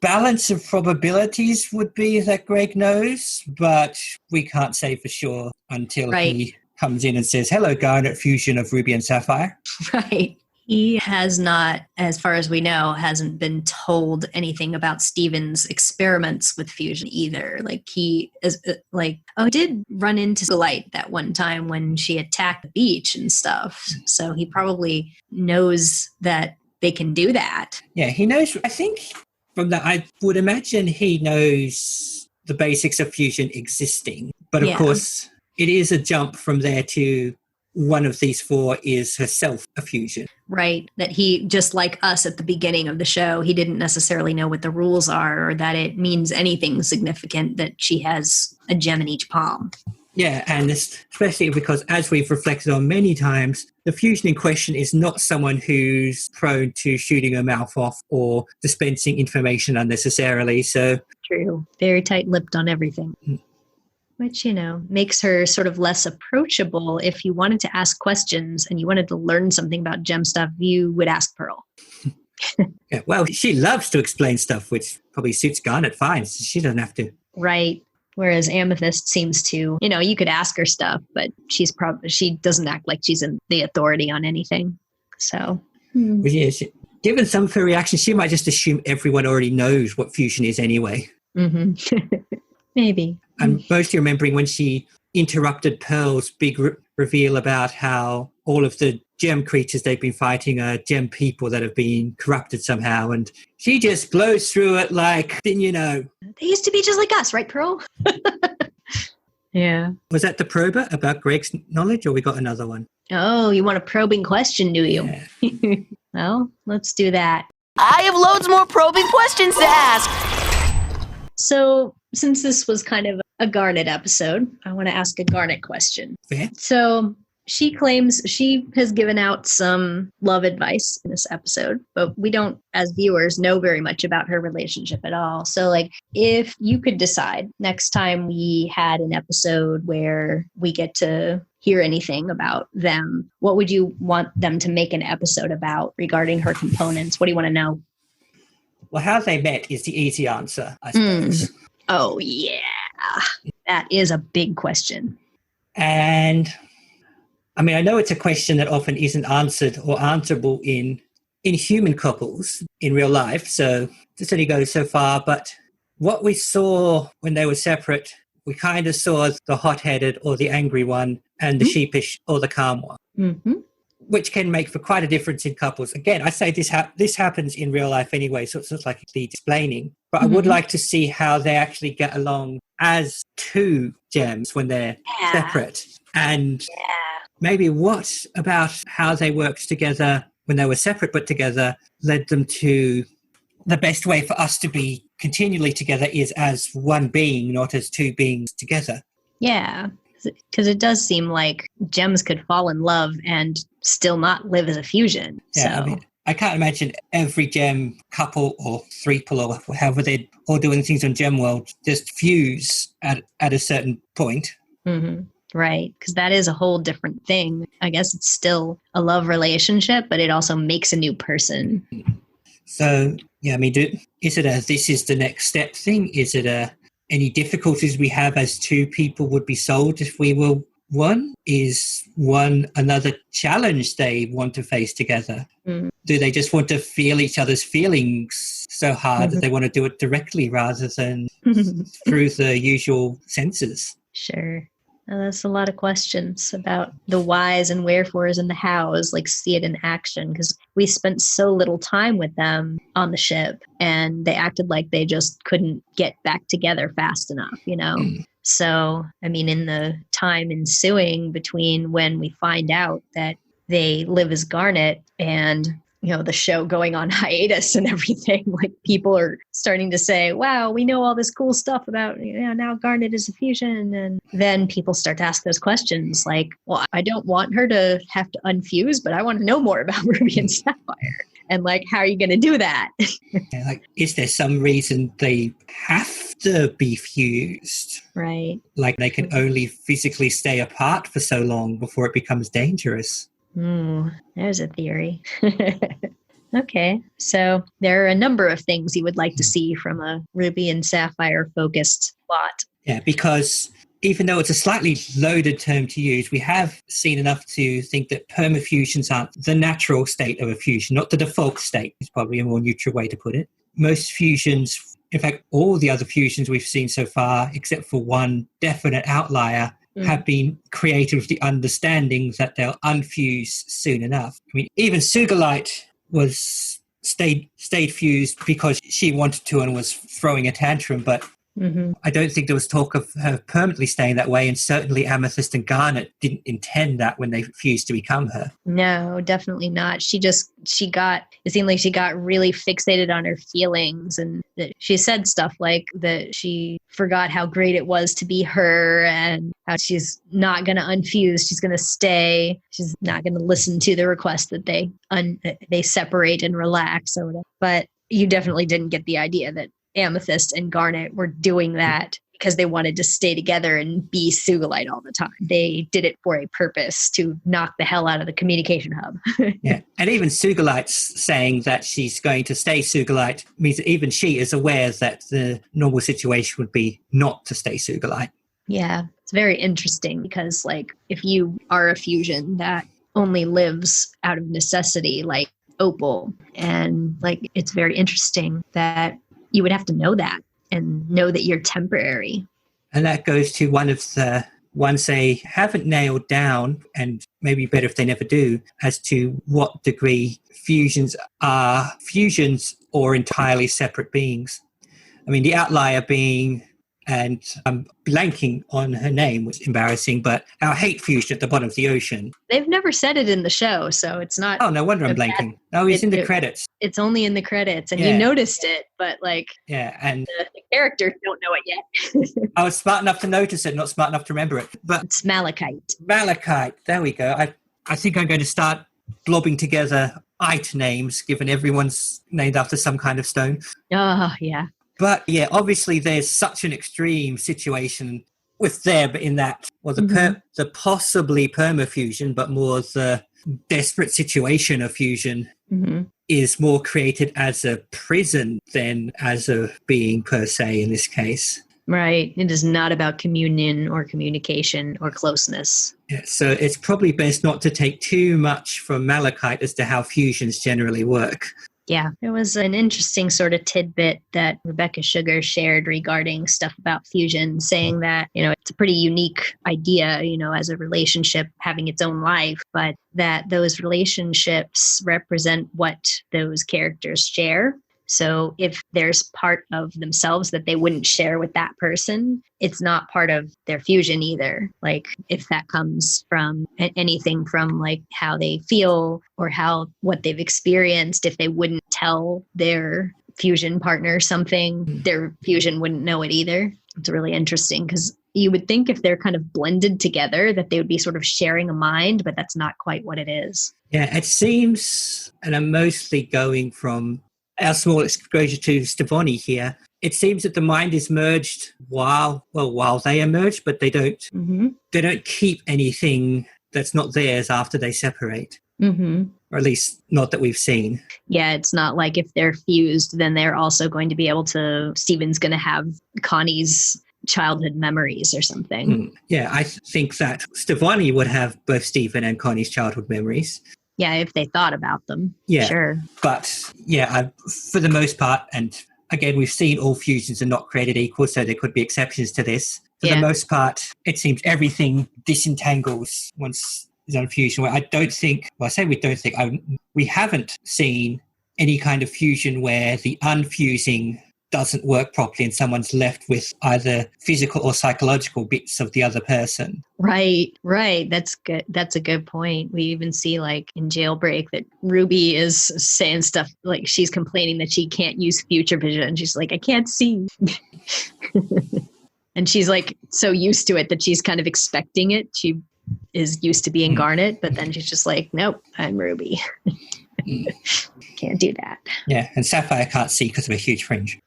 [SPEAKER 2] balance of probabilities would be that Greg knows, but we can't say for sure until he comes in and says, hello, Garnet, fusion of Ruby and Sapphire.
[SPEAKER 1] Right. He has not, as far as we know, hasn't been told anything about Stephen's experiments with fusion either. He is did run into the light that one time when she attacked the beach and stuff. So he probably knows that they can do that.
[SPEAKER 2] Yeah, he knows. I think from that, I would imagine he knows the basics of fusion existing. But of course, it is a jump from there to one of these four is herself a fusion.
[SPEAKER 1] Right. That he, just like us at the beginning of the show, he didn't necessarily know what the rules are or that it means anything significant that she has a gem in each palm.
[SPEAKER 2] Yeah, and especially because, as we've reflected on many times, the fusion in question is not someone who's prone to shooting her mouth off or dispensing information unnecessarily. So
[SPEAKER 1] true. Very tight-lipped on everything. Which, makes her sort of less approachable. If you wanted to ask questions and you wanted to learn something about gem stuff, you would ask Pearl.
[SPEAKER 2] Yeah, well, she loves to explain stuff, which probably suits Garnet fine. So she doesn't have to.
[SPEAKER 1] Right. Whereas Amethyst seems to, you could ask her stuff, but she doesn't act like she's in the authority on anything. So.
[SPEAKER 2] But yeah, given some of her reactions, she might just assume everyone already knows what fusion is anyway.
[SPEAKER 1] Mm-hmm. Maybe.
[SPEAKER 2] I'm mostly remembering when she interrupted Pearl's big reveal about how all of the gem creatures they've been fighting are gem people that have been corrupted somehow. And she just blows through it like, didn't you know?
[SPEAKER 1] They used to be just like us, right, Pearl? Yeah.
[SPEAKER 2] Was that the prober about Greg's knowledge, or we got another one?
[SPEAKER 1] Oh, you want a probing question, do you? Yeah. Well, let's do that.
[SPEAKER 5] I have loads more probing questions to ask.
[SPEAKER 1] So, since this was kind of a Garnet episode, I want to ask a Garnet question.
[SPEAKER 2] Fair.
[SPEAKER 1] So, she claims she has given out some love advice in this episode, but we don't, as viewers, know very much about her relationship at all. So, if you could decide next time we had an episode where we get to hear anything about them, what would you want them to make an episode about regarding her components? What do you want to know?
[SPEAKER 2] Well, how they met is the easy answer, I suppose.
[SPEAKER 1] Oh, yeah. That is a big question.
[SPEAKER 2] And, I mean, I know it's a question that often isn't answered or answerable in human couples in real life, so this only goes so far. But what we saw when they were separate, we kind of saw the hot-headed or the angry one and the sheepish or the calm one.
[SPEAKER 1] Mm-hmm.
[SPEAKER 2] which can make for quite a difference in couples. Again, I say this happens in real life anyway, so it's not like the explaining. But I would like to see how they actually get along as two gems when they're separate. And maybe what about how they worked together when they were separate but together led them to the best way for us to be continually together is as one being, not as two beings together.
[SPEAKER 1] Yeah, because it does seem like gems could fall in love and still not live as a fusion.
[SPEAKER 2] Yeah,
[SPEAKER 1] So.
[SPEAKER 2] I mean, I can't imagine every gem couple or threeple or however they're all doing things on Gem World just fuse at a certain point.
[SPEAKER 1] Mm-hmm. Right, because that is a whole different thing. I guess it's still a love relationship, but it also makes a new person.
[SPEAKER 2] So, yeah, I mean, is it a this is the next step thing? Is it any difficulties we have as two people would be solved if we were one? Is one another challenge they want to face together?
[SPEAKER 1] Mm.
[SPEAKER 2] Do they just want to feel each other's feelings so hard that they want to do it directly rather than through the usual senses?
[SPEAKER 1] Sure. That's a lot of questions about the whys and wherefores and the hows, like see it in action, because we spent so little time with them on the ship and they acted like they just couldn't get back together fast enough, you know? So, I mean, in the time ensuing between when we find out that they live as Garnet and, you know, the show going on hiatus and everything, like people are starting to say, wow, we know all this cool stuff about, now Garnet is a fusion. And then people start to ask those questions like, well, I don't want her to have to unfuse, but I want to know more about Ruby and Sapphire. And like, how are you going to do that?
[SPEAKER 2] Is there some reason they have to be fused?
[SPEAKER 1] Right.
[SPEAKER 2] Like they can only physically stay apart for so long before it becomes dangerous.
[SPEAKER 1] There's a theory. Okay, so there are a number of things you would like to see from a Ruby and Sapphire focused plot.
[SPEAKER 2] Yeah, because even though it's a slightly loaded term to use, we have seen enough to think that permafusions aren't the natural state of a fusion, not the default state is probably a more neutral way to put it. Most fusions, in fact, all the other fusions we've seen so far, except for one definite outlier, have been created with the understanding that they'll unfuse soon enough. I mean, even Sugalite was stayed fused because she wanted to and was throwing a tantrum, but I don't think there was talk of her permanently staying that way, and certainly Amethyst and Garnet didn't intend that when they fused to become her.
[SPEAKER 1] No, definitely not. It seemed like she got really fixated on her feelings, and that she said stuff like that she forgot how great it was to be her and how she's not going to unfuse. She's going to stay. She's not going to listen to the request that they separate and relax or whatever. But you definitely didn't get the idea that Amethyst and Garnet were doing that because they wanted to stay together and be Sugalite all the time. They did it for a purpose to knock the hell out of the communication hub.
[SPEAKER 2] Yeah, and even Sugalite's saying that she's going to stay Sugalite means that even she is aware that the normal situation would be not to stay Sugalite.
[SPEAKER 1] Yeah, it's very interesting because, like, if you are a fusion that only lives out of necessity, like Opal, and like it's very interesting that you would have to know that and know that you're temporary.
[SPEAKER 2] And that goes to one of the ones they haven't nailed down, and maybe better if they never do, as to what degree fusions are fusions or entirely separate beings. I mean, the outlier being, and I'm blanking on her name, which is embarrassing, but our hate fusion at the bottom of the ocean.
[SPEAKER 1] They've never said it in the show, so it's not...
[SPEAKER 2] Oh, no wonder I'm blanking. No, it's in the credits.
[SPEAKER 1] It's only in the credits, and you noticed it, but like...
[SPEAKER 2] Yeah, and...
[SPEAKER 1] The characters don't know it yet.
[SPEAKER 2] I was smart enough to notice it, not smart enough to remember it. But
[SPEAKER 1] it's Malachite.
[SPEAKER 2] Malachite, there we go. I think I'm going to start blobbing together Ite names, given everyone's named after some kind of stone.
[SPEAKER 1] Oh, yeah.
[SPEAKER 2] But yeah, obviously there's such an extreme situation with there, but in that, well, the possibly permafusion, but more the desperate situation of fusion is more created as a prison than as a being per se in this case.
[SPEAKER 1] Right. It is not about communion or communication or closeness.
[SPEAKER 2] Yeah, so it's probably best not to take too much from Malachite as to how fusions generally work.
[SPEAKER 1] Yeah, it was an interesting sort of tidbit that Rebecca Sugar shared regarding stuff about fusion, saying that, it's a pretty unique idea, as a relationship having its own life, but that those relationships represent what those characters share. So if there's part of themselves that they wouldn't share with that person, it's not part of their fusion either. Like if that comes from anything from like how they feel or what they've experienced, if they wouldn't tell their fusion partner something, their fusion wouldn't know it either. It's really interesting because you would think if they're kind of blended together that they would be sort of sharing a mind, but that's not quite what it is.
[SPEAKER 2] Yeah, it seems, and I'm mostly going from our small exposure to Stefani here, it seems that the mind is merged while they are merged, but they don't keep anything that's not theirs after they separate. Mm-hmm. Or at least not that we've seen.
[SPEAKER 1] Yeah, it's not like if they're fused, then they're also going to be able to, Stephen's going to have Connie's childhood memories or something.
[SPEAKER 2] Yeah, I think that Stefani would have both Stephen and Connie's childhood memories.
[SPEAKER 1] Yeah, if they thought about them.
[SPEAKER 2] Yeah,
[SPEAKER 1] sure.
[SPEAKER 2] But yeah, for the most part, and again, we've seen all fusions are not created equal, so there could be exceptions to this. For the most part, it seems everything disentangles once there's on fusion. Where we haven't seen any kind of fusion where the unfusing doesn't work properly and someone's left with either physical or psychological bits of the other person.
[SPEAKER 1] Right. That's good. That's a good point. We even see like in Jailbreak that Ruby is saying stuff like she's complaining that she can't use future vision. She's like, I can't see. And she's like so used to it that she's kind of expecting it. She is used to being Garnet, but then she's just like, nope, I'm Ruby. Can't do that.
[SPEAKER 2] Yeah, and Sapphire can't see because of a huge fringe.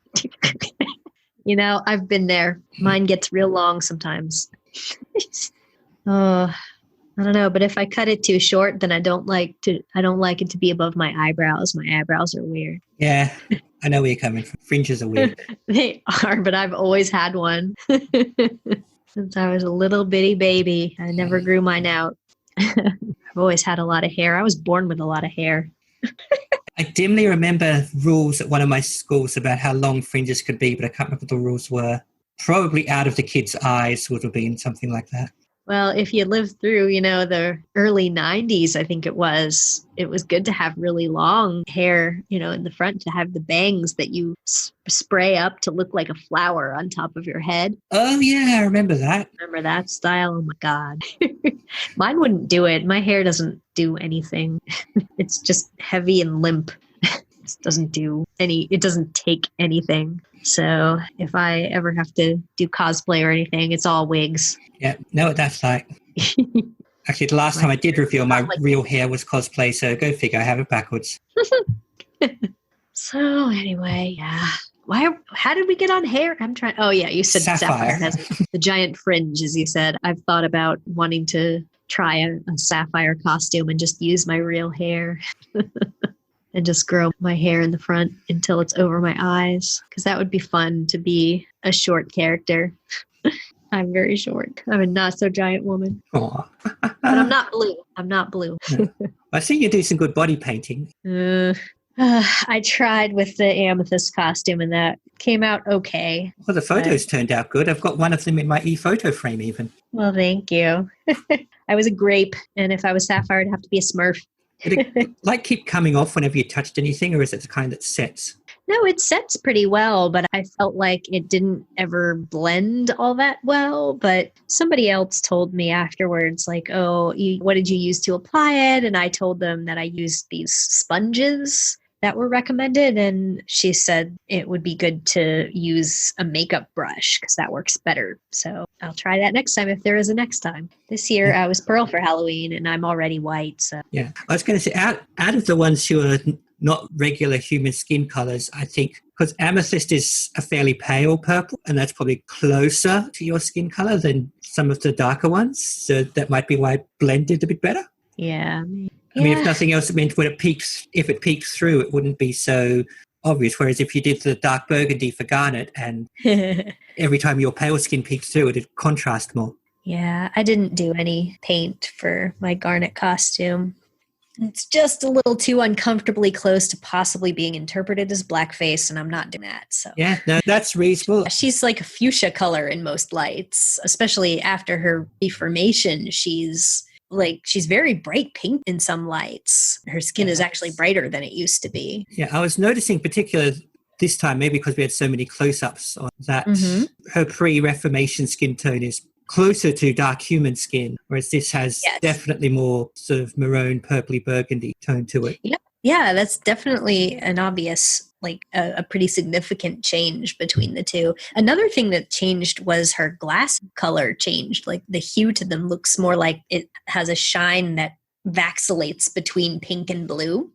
[SPEAKER 1] I've been there. Mine gets real long sometimes. I don't know, but if I cut it too short, then I don't like it to be above my eyebrows. My eyebrows are weird.
[SPEAKER 2] Yeah, I know where you're coming from. Fringes are weird.
[SPEAKER 1] They are, but I've always had one. Since I was a little bitty baby. I never grew mine out. I've always had a lot of hair. I was born with a lot of hair.
[SPEAKER 2] I dimly remember rules at one of my schools about how long fringes could be, but I can't remember what the rules were. Probably out of the kids' eyes would have been something like that.
[SPEAKER 1] Well, if you lived through, the early 90s, I think it was good to have really long hair, in the front, to have the bangs that you spray up to look like a flower on top of your head.
[SPEAKER 2] Oh, yeah, I remember that.
[SPEAKER 1] Remember that style? Oh, my God. Mine wouldn't do it. My hair doesn't do anything. It's just heavy and limp. It doesn't take anything. So if I ever have to do cosplay or anything, it's all wigs.
[SPEAKER 2] Yeah, know what that's like. Actually, the last time I did reveal my real hair was cosplay, so go figure, I have it backwards.
[SPEAKER 1] So anyway, yeah. How did we get on hair? Oh yeah, you said Sapphire has the giant fringe, as you said. I've thought about wanting to try a Sapphire costume and just use my real hair. And just grow my hair in the front until it's over my eyes. Because that would be fun to be a short character. I'm very short. I'm a not so giant woman.
[SPEAKER 2] Aww.
[SPEAKER 1] But I'm not blue.
[SPEAKER 2] No. I see you do some good body painting.
[SPEAKER 1] I tried with the amethyst costume and that came out okay.
[SPEAKER 2] Well, the photos turned out good. I've got one of them in my e-photo frame even.
[SPEAKER 1] Well, thank you. I was a grape, and if I was Sapphire, I'd have to be a Smurf.
[SPEAKER 2] Did it keep coming off whenever you touched anything, or is it the kind that sets?
[SPEAKER 1] No, it sets pretty well, but I felt like it didn't ever blend all that well. But somebody else told me afterwards, like, oh, what did you use to apply it? And I told them that I used these sponges that were recommended. And she said it would be good to use a makeup brush because that works better. So I'll try that next time if there is a next time. This year I was pearl for Halloween and I'm already white. So
[SPEAKER 2] yeah, I was going to say out of the ones who are not regular human skin colors, I think because amethyst is a fairly pale purple and that's probably closer to your skin color than some of the darker ones. So that might be why it blended a bit better.
[SPEAKER 1] Yeah.
[SPEAKER 2] I mean, if nothing else, it meant if it peeks through, it wouldn't be so obvious. Whereas if you did the dark burgundy for Garnet and every time your pale skin peeks through, it'd contrast more.
[SPEAKER 1] Yeah, I didn't do any paint for my Garnet costume. It's just a little too uncomfortably close to possibly being interpreted as blackface, and I'm not doing that. So
[SPEAKER 2] Yeah, no, that's reasonable.
[SPEAKER 1] she's like a fuchsia color in most lights, especially after her reformation. She's very bright pink in some lights. Her skin is actually brighter than it used to be.
[SPEAKER 2] Yeah, I was noticing particular this time, maybe because we had so many close-ups on that, her pre-reformation skin tone is closer to dark human skin, whereas this has definitely more sort of maroon, purpley burgundy tone to it.
[SPEAKER 1] Yeah, that's definitely an obvious, like a pretty significant change between the two. Another thing that changed was her glass color changed. Like the hue to them looks more like it has a shine that vacillates between pink and blue.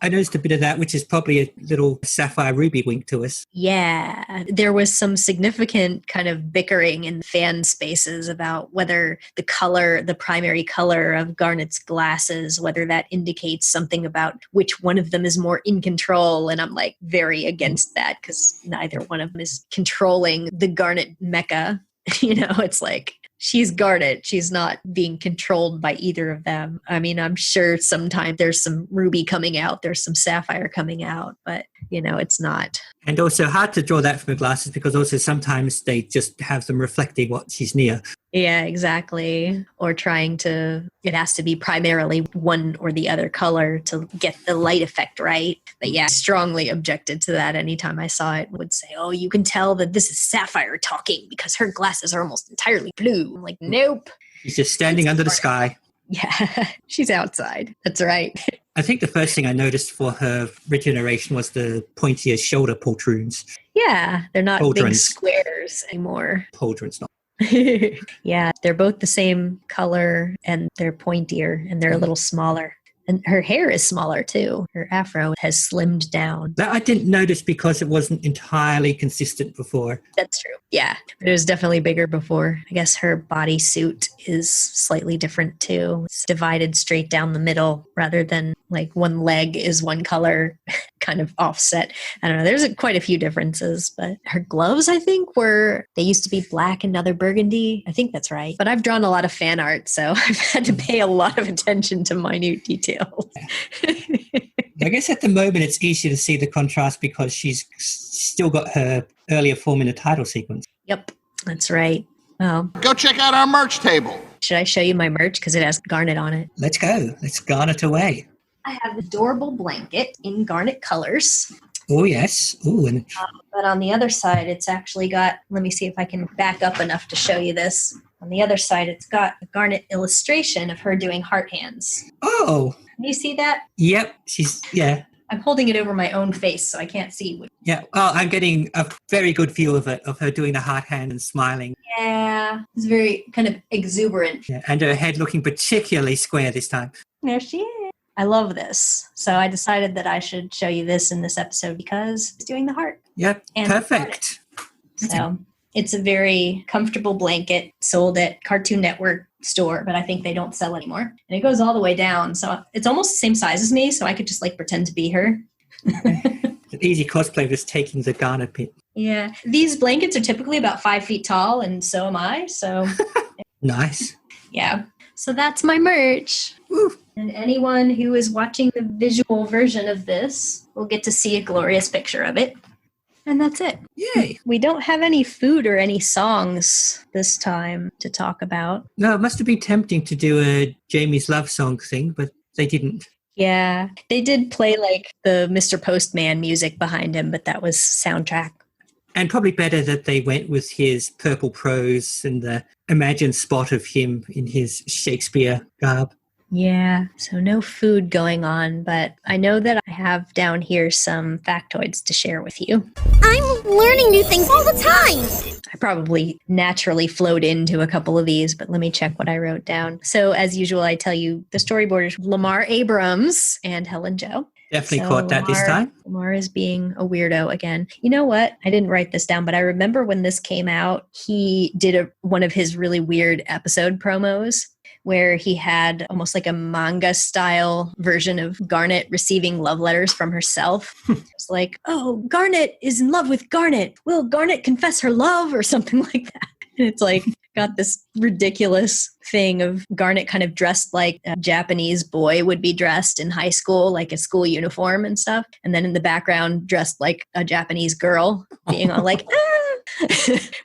[SPEAKER 2] I noticed a bit of that, which is probably a little sapphire ruby wink to us.
[SPEAKER 1] Yeah, there was some significant kind of bickering in fan spaces about whether the primary color of Garnet's glasses, whether that indicates something about which one of them is more in control. And I'm like very against that because neither one of them is controlling the Garnet mecha. It's like, she's Garnet. She's not being controlled by either of them. I mean, I'm sure sometimes there's some ruby coming out, there's some sapphire coming out, but, it's not.
[SPEAKER 2] And also hard to draw that from her glasses because also sometimes they just have them reflecting what she's near.
[SPEAKER 1] Yeah, exactly. Or it has to be primarily one or the other color to get the light effect right. But yeah, strongly objected to that. Anytime I saw it, would say, oh, you can tell that this is Sapphire talking because her glasses are almost entirely blue. I'm like, nope.
[SPEAKER 2] She's just standing under the sky.
[SPEAKER 1] Yeah, she's outside. That's right.
[SPEAKER 2] I think the first thing I noticed for her regeneration was the pointier shoulder pauldrons.
[SPEAKER 1] Yeah, they're not big
[SPEAKER 2] Pauldrons.
[SPEAKER 1] squares anymore.
[SPEAKER 2] Pauldrons, not.
[SPEAKER 1] Yeah, they're both the same color and they're pointier and they're a little smaller. And her hair is smaller too. Her afro has slimmed down.
[SPEAKER 2] That I didn't notice because it wasn't entirely consistent before.
[SPEAKER 1] That's true. Yeah, but it was definitely bigger before. I guess her bodysuit is slightly different too. It's divided straight down the middle rather than like one leg is one color kind of offset. I don't know. There's quite a few differences, but her gloves, I think, they used to be black and now they're burgundy. I think that's right. But I've drawn a lot of fan art, so I've had to pay a lot of attention to minute details.
[SPEAKER 2] I guess at the moment it's easier to see the contrast because she's still got her earlier form in the title sequence.
[SPEAKER 1] Yep, that's right. Well,
[SPEAKER 6] go check out our merch table.
[SPEAKER 1] Should I show you my merch? Because it has Garnet on it.
[SPEAKER 2] Let's go. Let's Garnet away.
[SPEAKER 1] I have an adorable blanket in Garnet colors.
[SPEAKER 2] Oh, yes. Ooh,
[SPEAKER 1] but on the other side, it's actually got, let me see if I can back up enough to show you this. On the other side, it's got a Garnet illustration of her doing heart hands.
[SPEAKER 2] Oh.
[SPEAKER 1] Can you see that?
[SPEAKER 2] Yep. Yeah.
[SPEAKER 1] I'm holding it over my own face, so I can't see.
[SPEAKER 2] Yeah. Well, I'm getting a very good view of it, of her doing the heart hand and smiling.
[SPEAKER 1] Yeah. It's very kind of exuberant.
[SPEAKER 2] Yeah, and her head looking particularly square this time.
[SPEAKER 1] There she is. I love this. So I decided that I should show you this in this episode because it's doing the heart.
[SPEAKER 2] Yep.
[SPEAKER 1] And
[SPEAKER 2] perfect.
[SPEAKER 1] So it's a very comfortable blanket sold at Cartoon Network store, but I think they don't sell anymore. And it goes all the way down. So it's almost the same size as me. So I could just like pretend to be her.
[SPEAKER 2] An easy cosplay was taking the Garnet pin.
[SPEAKER 1] Yeah. These blankets are typically about 5 feet tall, and so am I. So
[SPEAKER 2] nice.
[SPEAKER 1] Yeah. So that's my merch.
[SPEAKER 2] Woo.
[SPEAKER 1] And anyone who is watching the visual version of this will get to see a glorious picture of it. And that's it.
[SPEAKER 2] Yay.
[SPEAKER 1] We don't have any food or any songs this time to talk about.
[SPEAKER 2] No, it must have been tempting to do a Jamie's Love Song thing, but they didn't.
[SPEAKER 1] Yeah. They did play like the Mr. Postman music behind him, but that was soundtrack.
[SPEAKER 2] And probably better that they went with his purple prose and the imagined spot of him in his Shakespeare garb.
[SPEAKER 1] Yeah, so no food going on, but I know that I have down here some factoids to share with you.
[SPEAKER 7] I'm learning new things all the time.
[SPEAKER 1] I probably naturally flowed into a couple of these, but let me check what I wrote down. So as usual, I tell you the storyboarders, Lamar Abrams and Helen Joe.
[SPEAKER 2] Definitely caught that this time.
[SPEAKER 1] Lamar is being a weirdo again. You know what? I didn't write this down, but I remember when this came out, he did one of his really weird episode promos where he had almost like a manga style version of Garnet receiving love letters from herself. It was like, oh, Garnet is in love with Garnet. Will Garnet confess her love or something like that? And it's like got this ridiculous thing of Garnet kind of dressed like a Japanese boy would be dressed in high school, like a school uniform and stuff. And then in the background, dressed like a Japanese girl, being all like,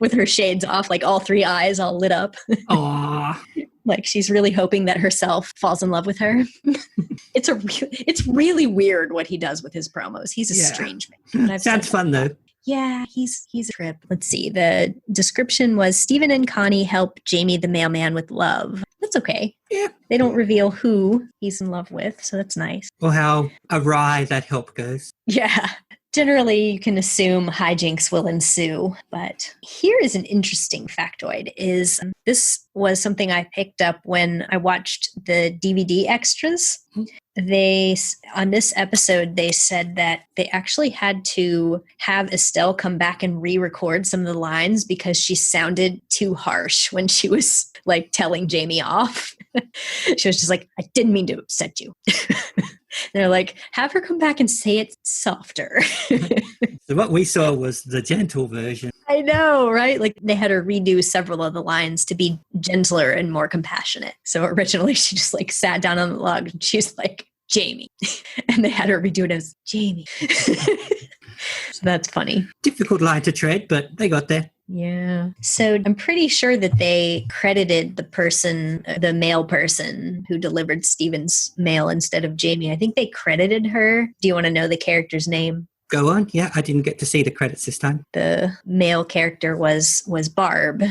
[SPEAKER 1] with her shades off, like all three eyes all lit up.
[SPEAKER 2] Aww.
[SPEAKER 1] Like she's really hoping that herself falls in love with her. It's really weird what he does with his promos. He's a strange man.
[SPEAKER 2] Sounds fun though.
[SPEAKER 1] Yeah, he's a trip. Let's see. The description was Stephen and Connie help Jamie the mailman with love. That's okay.
[SPEAKER 2] Yeah.
[SPEAKER 1] They don't reveal who he's in love with, so that's nice.
[SPEAKER 2] Or how awry that help goes.
[SPEAKER 1] Yeah. Generally, you can assume hijinks will ensue, but here is an interesting factoid. This was something I picked up when I watched the DVD extras. On this episode, they said that they actually had to have Estelle come back and re-record some of the lines because she sounded too harsh when she was like telling Jamie off. She was just like, I didn't mean to upset you. They're like, have her come back and say it softer.
[SPEAKER 2] So what we saw was the gentle version.
[SPEAKER 1] I know, right? Like they had her redo several of the lines to be gentler and more compassionate. So originally she just like sat down on the log and she's like, Jamie. And they had her redo it as Jamie. So that's funny.
[SPEAKER 2] Difficult line to tread, but they got there.
[SPEAKER 1] Yeah. So I'm pretty sure that they credited the male person who delivered Stephen's mail instead of Jamie. I think they credited her. Do you want to know the character's name?
[SPEAKER 2] Go on. Yeah, I didn't get to see the credits this time.
[SPEAKER 1] The male character was Barb,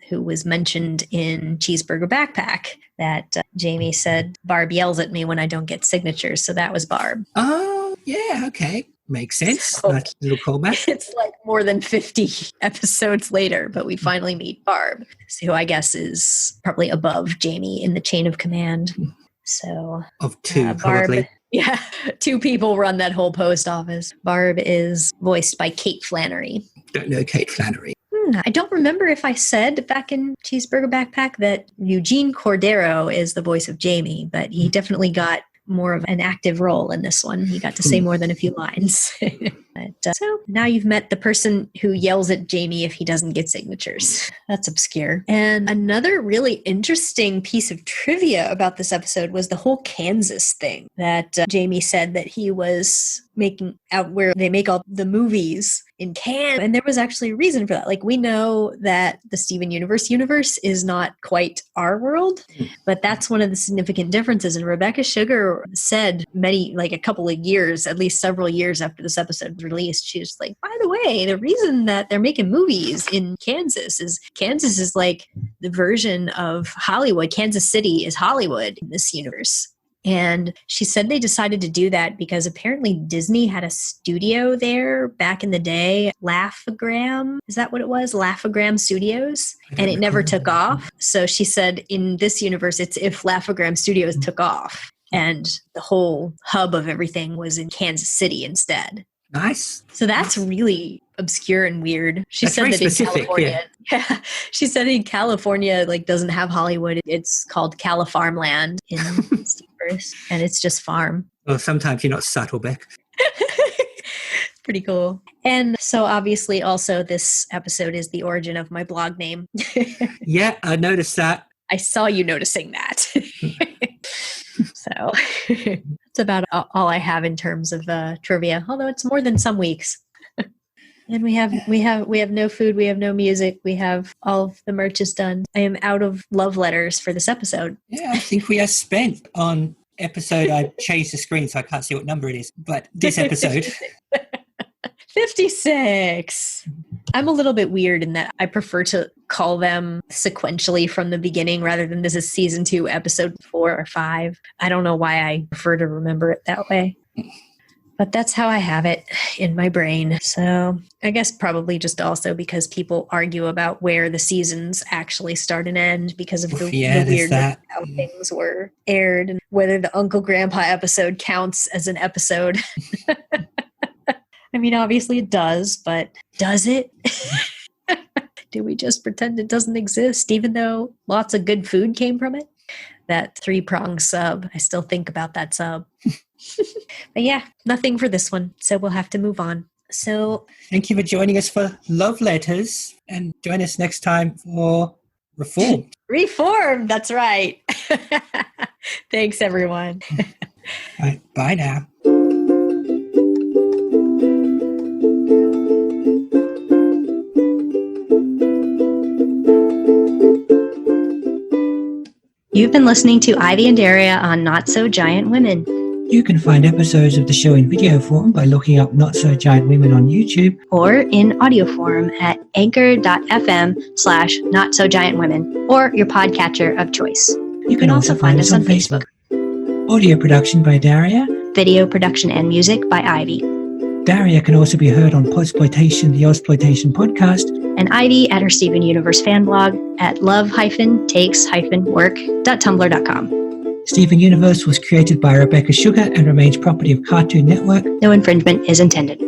[SPEAKER 1] who was mentioned in Cheeseburger Backpack. That Jamie said, Barb yells at me when I don't get signatures. So that was Barb.
[SPEAKER 2] Oh, yeah. Okay. Makes sense.
[SPEAKER 1] So,
[SPEAKER 2] nice little callback.
[SPEAKER 1] It's like more than 50 episodes later, but we finally meet Barb, who I guess is probably above Jamie in the chain of command. So
[SPEAKER 2] of two,
[SPEAKER 1] Barb,
[SPEAKER 2] probably.
[SPEAKER 1] Yeah, two people run that whole post office. Barb is voiced by Kate Flannery.
[SPEAKER 2] Don't know Kate Flannery.
[SPEAKER 1] I don't remember if I said back in Cheeseburger Backpack that Eugene Cordero is the voice of Jamie, but he definitely got more of an active role in this one. He got to say more than a few lines. So now you've met the person who yells at Jamie if he doesn't get signatures. That's obscure. And another really interesting piece of trivia about this episode was the whole Kansas thing that Jamie said that he was making out where they make all the movies in Kansas. And there was actually a reason for that. Like we know that the Steven universe is not quite our world, but that's one of the significant differences. And Rebecca Sugar said a couple of years, at least several years after this episode was released, she was like, by the way, the reason that they're making movies in Kansas is like the version of Hollywood. Kansas City is Hollywood in this universe. And she said they decided to do that because apparently Disney had a studio there back in the day, Laugh-O-Gram. Is that what it was? Laugh-O-Gram Studios? And it never took off. So she said in this universe, it's if Laugh-O-Gram Studios took off. And the whole hub of everything was in Kansas City instead.
[SPEAKER 2] Nice.
[SPEAKER 1] So that's really obscure and weird. She
[SPEAKER 2] That's
[SPEAKER 1] said
[SPEAKER 2] very
[SPEAKER 1] that
[SPEAKER 2] specific,
[SPEAKER 1] in California, yeah. She said in California, doesn't have Hollywood. It's called Califarmland in Steelers, and it's just farm.
[SPEAKER 2] Well, sometimes you're not subtle, Beck.
[SPEAKER 1] Pretty cool. And so obviously also this episode is the origin of my blog name.
[SPEAKER 2] Yeah, I noticed that.
[SPEAKER 1] I saw you noticing that. So that's about all I have in terms of trivia, although it's more than some weeks. And we have no food, we have no music, we have all of the merch is done. I am out of love letters for this episode.
[SPEAKER 2] Yeah, I think we are spent on episode. I changed the screen so I can't see what number it is, but this episode.
[SPEAKER 1] 56. I'm a little bit weird in that I prefer to call them sequentially from the beginning rather than this is season 2, episode 4 or 5. I don't know why I prefer to remember it that way. But that's how I have it in my brain. So I guess probably just also because people argue about where the seasons actually start and end because of the weird how things were aired and whether the Uncle Grandpa episode counts as an episode. I mean, obviously it does, but does it? Do we just pretend it doesn't exist, even though lots of good food came from it? That 3-prong sub, I still think about that sub. But yeah, nothing for this one, so we'll have to move on. So
[SPEAKER 2] thank you for joining us for Love Letters, and join us next time for reformed.
[SPEAKER 1] Reformed, that's right. Thanks, everyone.
[SPEAKER 2] All right, bye now.
[SPEAKER 1] You've been listening to Ivy and Daria on Not So Giant Women.
[SPEAKER 2] You can find episodes of the show in video form by looking up Not So Giant Women on YouTube.
[SPEAKER 1] Or in audio form at anchor.fm/NotSoGiantWomen or your podcatcher of choice. You can also find us on Facebook.
[SPEAKER 2] Audio production by Daria.
[SPEAKER 1] Video production and music by Ivy.
[SPEAKER 2] Daria can also be heard on Podsploitation, the Ozploitation podcast.
[SPEAKER 1] And Ivy at her Steven Universe fan blog at love-takes-work.tumblr.com.
[SPEAKER 2] Steven Universe was created by Rebecca Sugar and remains property of Cartoon Network.
[SPEAKER 1] No infringement is intended.